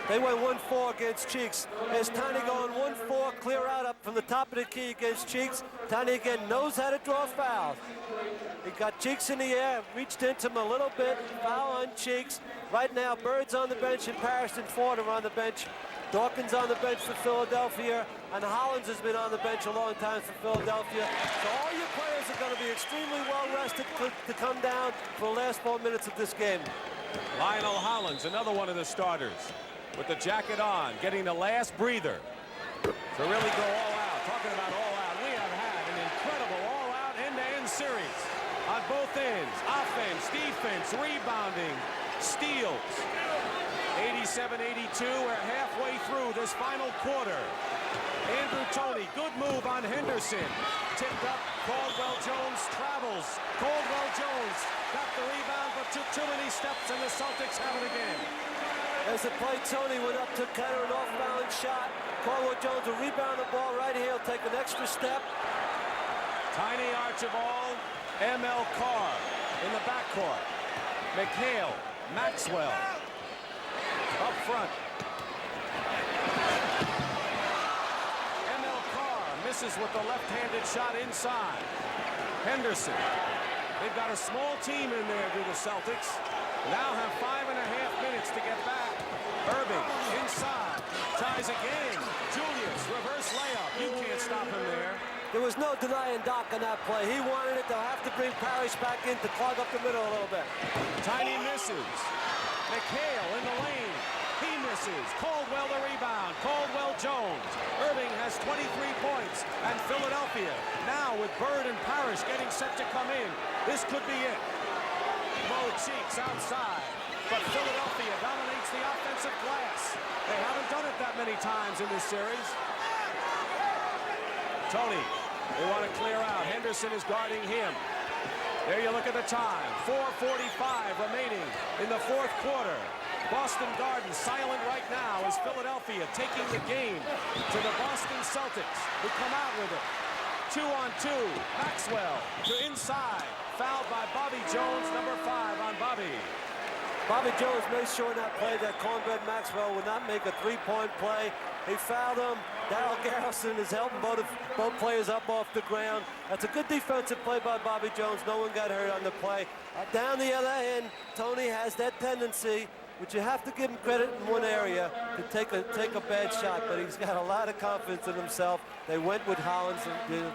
They went 1-4 against Cheeks. There's Tiny going 1-4, clear out up from the top of the key against Cheeks. Tiny again knows how to draw fouls. He got Cheeks in the air, reached into him a little bit, foul on Cheeks. Right now, Bird's on the bench and Parrish and Ford are on the bench. Dawkins on the bench for Philadelphia, and Hollins has been on the bench a long time for Philadelphia. So all your players are going to be extremely well rested to come down for the last 4 minutes of this game. Lionel Hollins, another one of the starters, with the jacket on, getting the last breather to really go all out. Talking about all out, we have had an incredible all-out end-to-end series on both ends. Offense, defense, rebounding, steals. 87-82, we're halfway through this final quarter. Andrew Toney, good move on Henderson. Tipped up, Caldwell-Jones travels. Caldwell-Jones got the rebound, but took too many steps, and the Celtics have it again. As the play, Toney went up to kind of an off-balance shot. Caldwell-Jones will rebound the ball right here. He'll take an extra step. Tiny Archibald, M.L. Carr in the backcourt. McHale, Maxwell up front. M.L. Carr misses with the left-handed shot inside. Henderson. They've got a small team in there, do the Celtics. Now have 5.5 minutes to get back. Erving inside, ties again. Julius, reverse layup. You can't stop him there. There was no denying Doc on that play. He wanted it. They'll have to bring Parrish back in to clog up the middle a little bit. Tiny misses. McHale in the lane. He misses. Caldwell the rebound. Caldwell-Jones. Erving has 23 points. And Philadelphia now with Bird and Parrish getting set to come in. This could be it. Mo Cheeks outside. But Philadelphia dominates the offensive glass. They haven't done it that many times in this series. Tony, they want to clear out. Henderson is guarding him. There you look at the time. 4:45 remaining in the fourth quarter. Boston Garden silent right now as Philadelphia taking the game to the Boston Celtics, who come out with it. 2-on-2. Maxwell to inside. Fouled by Bobby Jones, number 5 on Bobby. Bobby Jones made sure in that play that Cornbread Maxwell would not make a three-point play. He fouled him. Darryl Garrison is helping both players up off the ground. That's a good defensive play by Bobby Jones. No one got hurt on the play. Down the other end, Tony has that tendency, which you have to give him credit in one area, to take a bad shot, but he's got a lot of confidence in himself. They went with Hollins,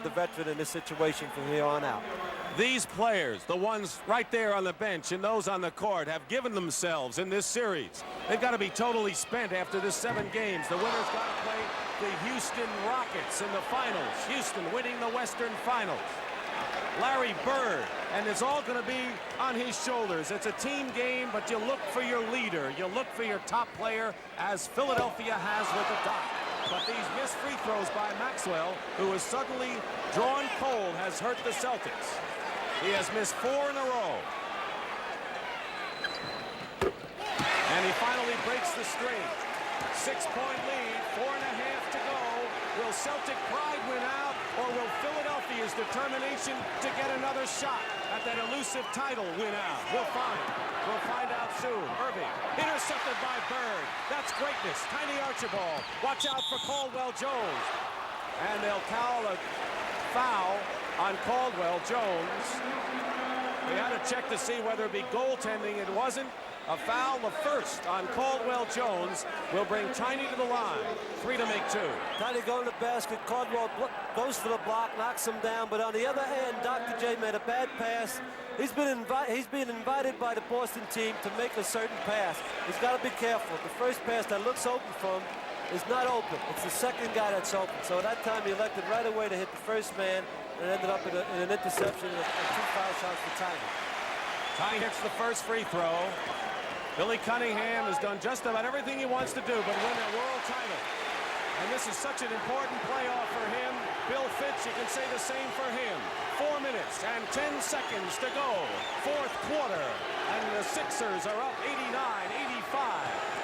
the veteran, in this situation from here on out. These players, the ones right there on the bench and those on the court, have given themselves in this series. They've got to be totally spent after this 7 games. The winner's got to play the Houston Rockets in the finals. Houston winning the Western Finals. Larry Bird, and it's all going to be on his shoulders. It's a team game, but you look for your leader. You look for your top player, as Philadelphia has with the Doc. But these missed free throws by Maxwell, who is suddenly drawn cold, has hurt the Celtics. He has missed 4 in a row. And he finally breaks the streak. 6-point lead, 4.5 to go. Will Celtic pride win out, or will Philadelphia's determination to get another shot at that elusive title win out? We'll find. We'll find out soon. Erving, intercepted by Bird. That's greatness. Tiny Archibald. Watch out for Caldwell Jones. And they'll call a foul on Caldwell Jones. We had to check to see whether it be goaltending. It wasn't. A foul, the first on Caldwell Jones, will bring Tiny to the line. 3 to make 2. Tiny going to the basket. Caldwell goes for the block, knocks him down. But on the other hand, Dr. J made a bad pass. He's being invited by the Boston team to make a certain pass. He's got to be careful. The first pass that looks open for him is not open. It's the second guy that's open. So at that time, he elected right away to hit the first man, and ended up in an interception and 2 foul shots for Tiny. Tiny hits the first free throw. Billy Cunningham has done just about everything he wants to do but win a world title. And this is such an important playoff for him. Bill Fitch, you can say the same for him. 4 minutes and 10 seconds to go. 4th quarter. And the Sixers are up 89-85.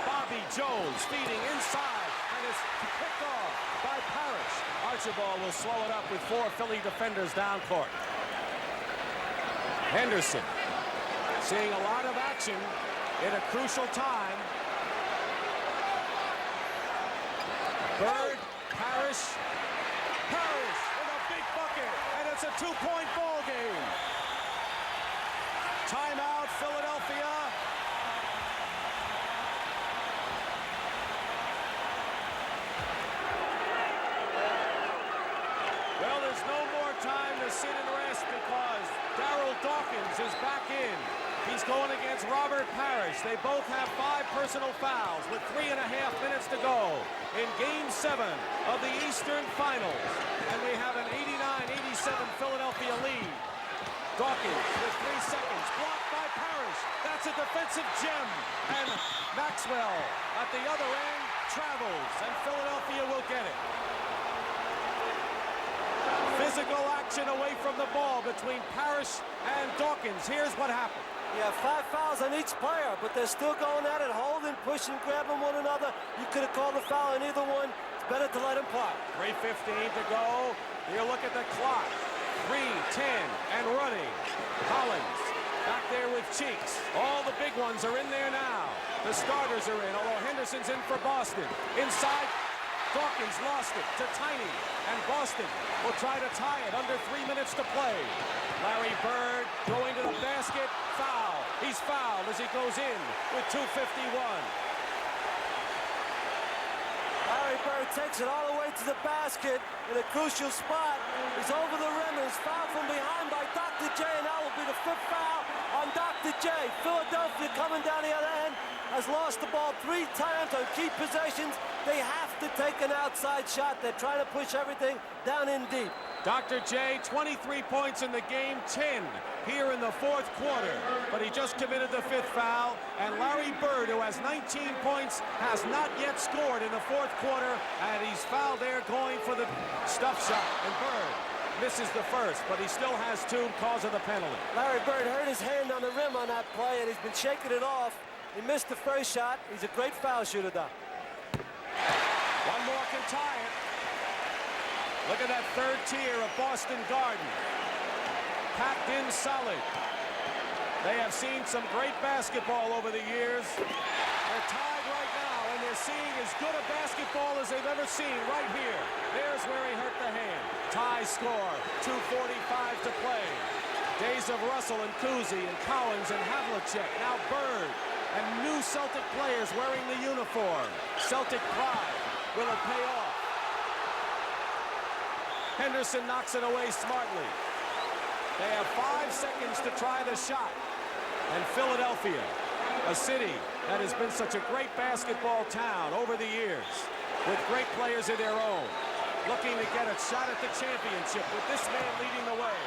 Bobby Jones feeding inside. And it's picked off by Parrish. Archibald will slow it up with 4 Philly defenders down court. Henderson seeing a lot of action in a crucial time. Bird, Parrish with a big bucket, and it's a 2-point ball game. Timeout, Philadelphia. Well, there's no more time to sit and rest because Dawkins is back in. He's going against Robert Parrish. They both have 5 personal fouls with 3.5 minutes to go in Game 7 of the Eastern Finals. And we have an 89-87 Philadelphia lead. Dawkins with 3 seconds, blocked by Parrish. That's a defensive gem. And Maxwell at the other end travels, and Philadelphia will get it. Physical action away from the ball between Parrish and Dawkins. Here's what happened. Yeah, 5 fouls on each player, but they're still going at it, holding, pushing, grabbing one another. You could have called a foul on either one. It's better to let them play. 3:15 to go. You look at the clock. 3:10 and running. Collins back there with Cheeks. All the big ones are in there now. The starters are in, although Henderson's in for Boston. Inside, Dawkins lost it to Tiny, and Boston will try to tie it under 3 minutes to play. Larry Bird going to the basket, foul. He's fouled as he goes in with 2:51. Larry Bird takes it all the way to the basket in a crucial spot. He's over the rim and is fouled from behind by Dr. J, and that will be the 5th foul on Dr. J. Philadelphia coming down the other end has lost the ball 3 times on key possessions. They have to take an outside shot. They're trying to push everything down in deep. Dr. J, 23 points in the game, 10 here in the 4th quarter. But he just committed the 5th foul. And Larry Bird, who has 19 points, has not yet scored in the 4th quarter. And he's fouled there going for the stuff shot. And Bird misses the first, but he still has 2 because of the penalty. Larry Bird hurt his hand on the rim on that play, and he's been shaking it off. He missed the first shot. He's a great foul shooter, Doc. One more can tie it. Look at that 3rd tier of Boston Garden. Packed in solid. They have seen some great basketball over the years. They're tied right now, and they're seeing as good a basketball as they've ever seen right here. There's where he hurt the hand. Tie score, 2:45 to play. Days of Russell and Cousy and Collins and Havlicek. Now Bird and new Celtic players wearing the uniform. Celtic pride. Will it pay off? Henderson knocks it away smartly. They have 5 seconds to try the shot. And Philadelphia, a city that has been such a great basketball town over the years, with great players of their own, looking to get a shot at the championship with this man leading the way.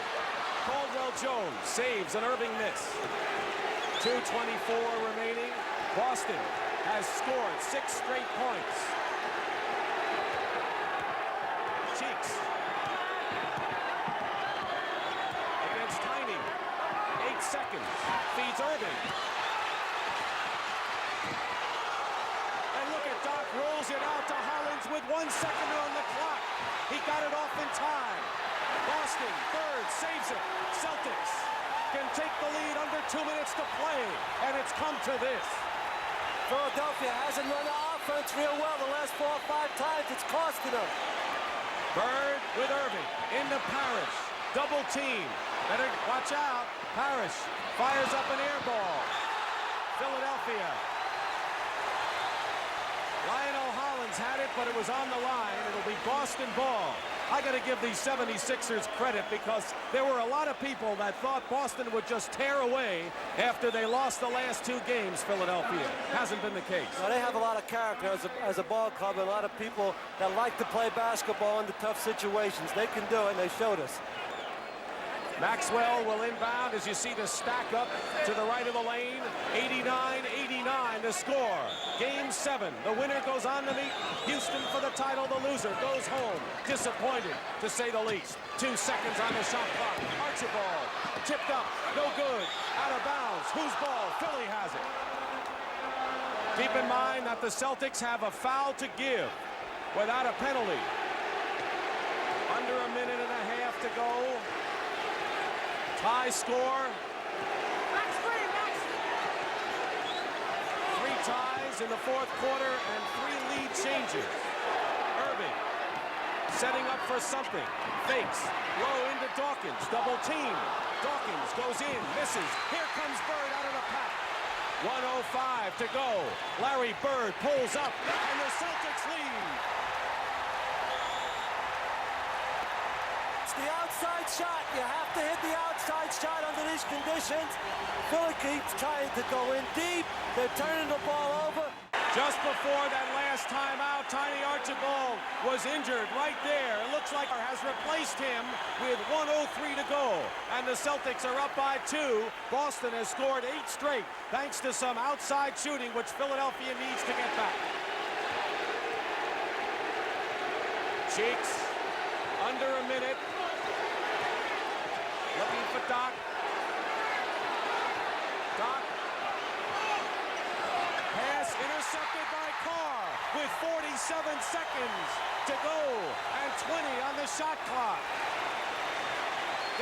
Caldwell Jones saves an Erving miss. 2:24 remaining. Boston has scored 6 straight points. Cheeks against Tiny. 8 seconds. Feeds Erving. And look at Doc rolls it out to Hollins with 1 second on the clock. He got it off in time. Boston, third, saves it. Celtics can take the lead under 2 minutes to play, and it's come to this. Philadelphia hasn't run the offense real well the last 4 or 5 times. It's costing them. Bird with Erving into Parrish. Double team. Better watch out. Parrish fires up an air ball. Philadelphia. Lionel Hollins had it, but it was on the line. It'll be Boston ball. I got to give these 76ers credit because there were a lot of people that thought Boston would just tear away after they lost the last 2 games. Philadelphia hasn't been the case. Well, they have a lot of character as a ball club, and a lot of people that like to play basketball under tough situations. They can do it, and they showed us. Maxwell will inbound as you see the stack up to the right of the lane. 89-89 the score. Game 7. The winner goes on to meet Houston for the title. The loser goes home disappointed, to say the least. 2 seconds on the shot clock. Archibald tipped up. No good. Out of bounds. Whose ball? Philly has it. Keep in mind that the Celtics have a foul to give without a penalty. Under a minute and a half to go. High score. 3 ties in the 4th quarter and 3 lead changes. Erving setting up for something. Fakes. Low into Dawkins. Double team. Dawkins goes in. Misses. Here comes Bird out of the pack. 1:05 to go. Larry Bird pulls up and the Celtics lead. The outside shot. You have to hit the outside shot under these conditions. Philly keeps trying to go in deep. They're turning the ball over. Just before that last timeout, Tiny Archibald was injured right there. It looks like has replaced him with 1:03 to go. And the Celtics are up by 2. Boston has scored 8 straight thanks to some outside shooting, which Philadelphia needs to get back. Cheeks under a minute. Looking for Doc. Doc. Pass intercepted by Carr with 47 seconds to go and 20 on the shot clock.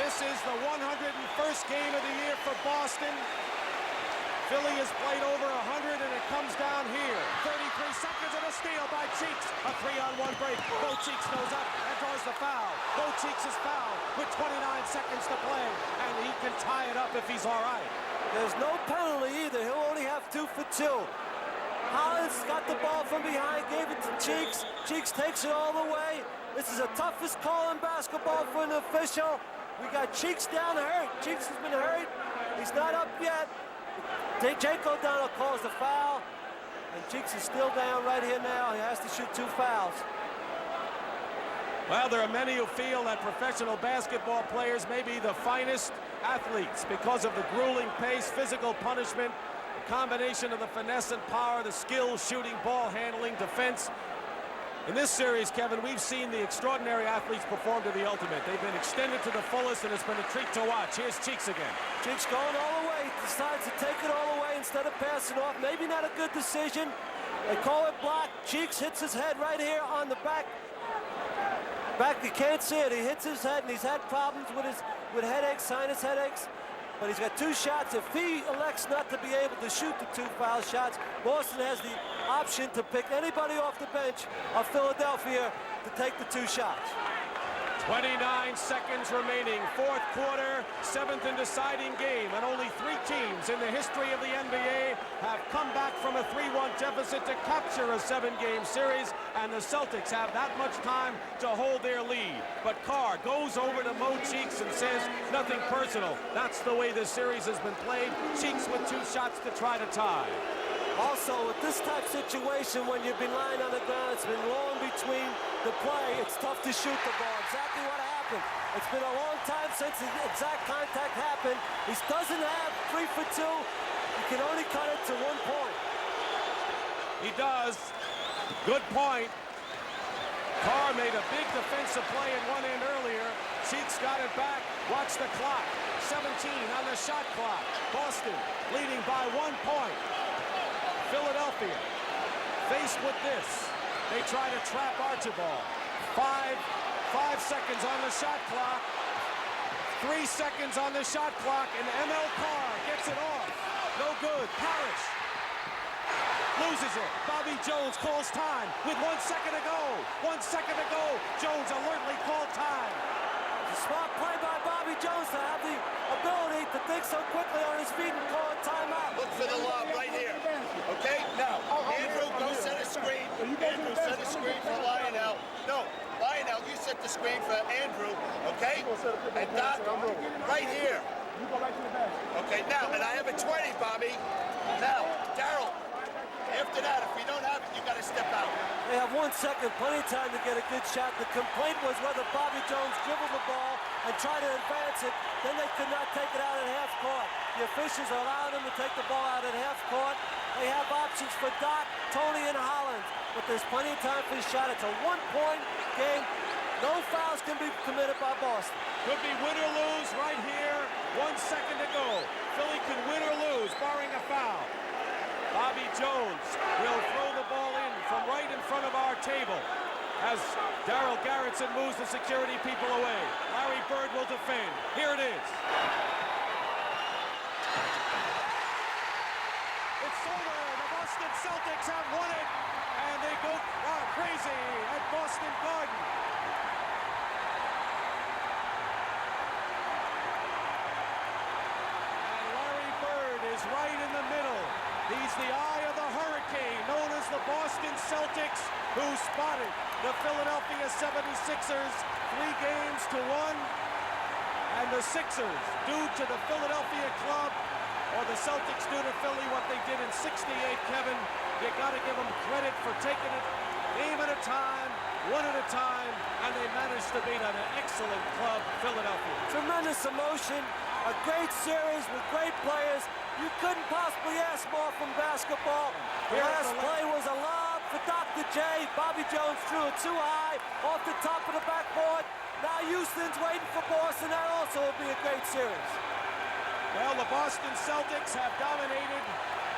This is the 101st game of the year for Boston. Philly has played over 100, and it comes down here. 33 seconds and a steal by Cheeks. A 3-on-1 break. Bo Cheeks goes up and draws the foul. Bo Cheeks is fouled with 29 seconds to play, and he can tie it up if he's all right. There's no penalty either. He'll only have 2 for 2. Hollins got the ball from behind, gave it to Cheeks. Cheeks takes it all the way. This is the toughest call in basketball for an official. We got Cheeks down hurt. Cheeks has been hurt. He's not up yet. Jake O'Donnell calls the foul, and Cheeks is still down right here now. He has to shoot 2 fouls. Well, there are many who feel that professional basketball players may be the finest athletes because of the grueling pace, physical punishment, the combination of the finesse and power, the skill, shooting, ball handling, defense. In this series, Kevin, we've seen the extraordinary athletes perform to the ultimate. They've been extended to the fullest, and it's been a treat to watch. Here's Cheeks again. Cheeks going all the way. Decides to take it all the way instead of passing off. Maybe not a good decision. They call it block. Cheeks hits his head right here on the back. You can't see it. He hits his head, and he's had problems with headaches, sinus headaches. But he's got 2 shots. If he elects not to be able to shoot the 2 foul shots, Boston has the option to pick anybody off the bench of Philadelphia to take the 2 shots. 29 seconds remaining, fourth quarter, seventh and deciding game, and only 3 teams in the history of the NBA have come back from a 3-1 deficit to capture a 7-game series, and the Celtics have that much time to hold their lead. But Carr goes over to Mo Cheeks and says, nothing personal. That's the way this series has been played. Cheeks with 2 shots to try to tie. Also, with this type of situation, when you've been lying on the ground, it's been long between the play, it's tough to shoot the ball. Exactly what happened. It's been a long time since the exact contact happened. He doesn't have 3 for 2. He can only cut it to 1 point. He does. Good point. Carr made a big defensive play in one end earlier. Cheeks got it back. Watch the clock. 17 on the shot clock. Boston leading by 1 point. Philadelphia faced with this. They try to trap Archibald. 5 seconds on the shot clock. 3 seconds on the shot clock, and ML Carr gets it off. No good. Parrish loses it. Bobby Jones calls time with 1 second to go. 1 second to go. Jones alertly called time. It's a smart play by Bobby Jones to have the ability to think so quickly on his feet and call a timeout. Look for the lob right here. Okay, now, Andrew, go set a screen. Andrew, set a screen for Lionel. No, Lionel, you set the screen for Andrew, okay? And Doc, right here. Okay, now, and I have a 20, Bobby. Now, Darryl, after that, if we don't have it, you got to step out. They have 1 second, plenty of time to get a good shot. The complaint was whether Bobby Jones dribbled the ball and tried to advance it. Then they could not take it out at half court. The officials allowed them to take the ball out at half court. They have options for Doc, Tony, and Hollins, but there's plenty of time for the shot. It's a 1-point game. No fouls can be committed by Boston. Could be win or lose right here. 1 second to go. Philly can win or lose, barring a foul. Bobby Jones will throw the ball in from right in front of our table as Darryl Garrettson moves the security people away. Larry Bird will defend. Here it is. It's over. The Boston Celtics have won it, and they go crazy at Boston Garden. And Larry Bird is right in the middle. He's the eye of the hurricane, known as the Boston Celtics, who spotted the Philadelphia 76ers 3 games to 1. And the Sixers, due to the Philadelphia club, or the Celtics do to Philly what they did in '68, Kevin, you got to give them credit for taking it game at a time, 1 at a time, and they managed to beat an excellent club, Philadelphia. Tremendous emotion, a great series with great players. You couldn't possibly ask more from basketball. The last play was a lob for Dr. J. Bobby Jones threw it too high off the top of the backboard. Now Houston's waiting for Boston. That also will be a great series. Well, the Boston Celtics have dominated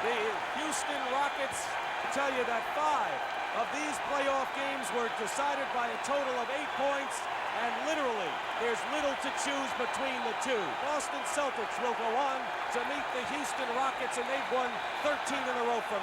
the Houston Rockets. I tell you that 5 of these playoff games were decided by a total of 8 points, and literally, there's little to choose between the two. Boston Celtics will go on to meet the Houston Rockets, and they've won 13 in a row from them.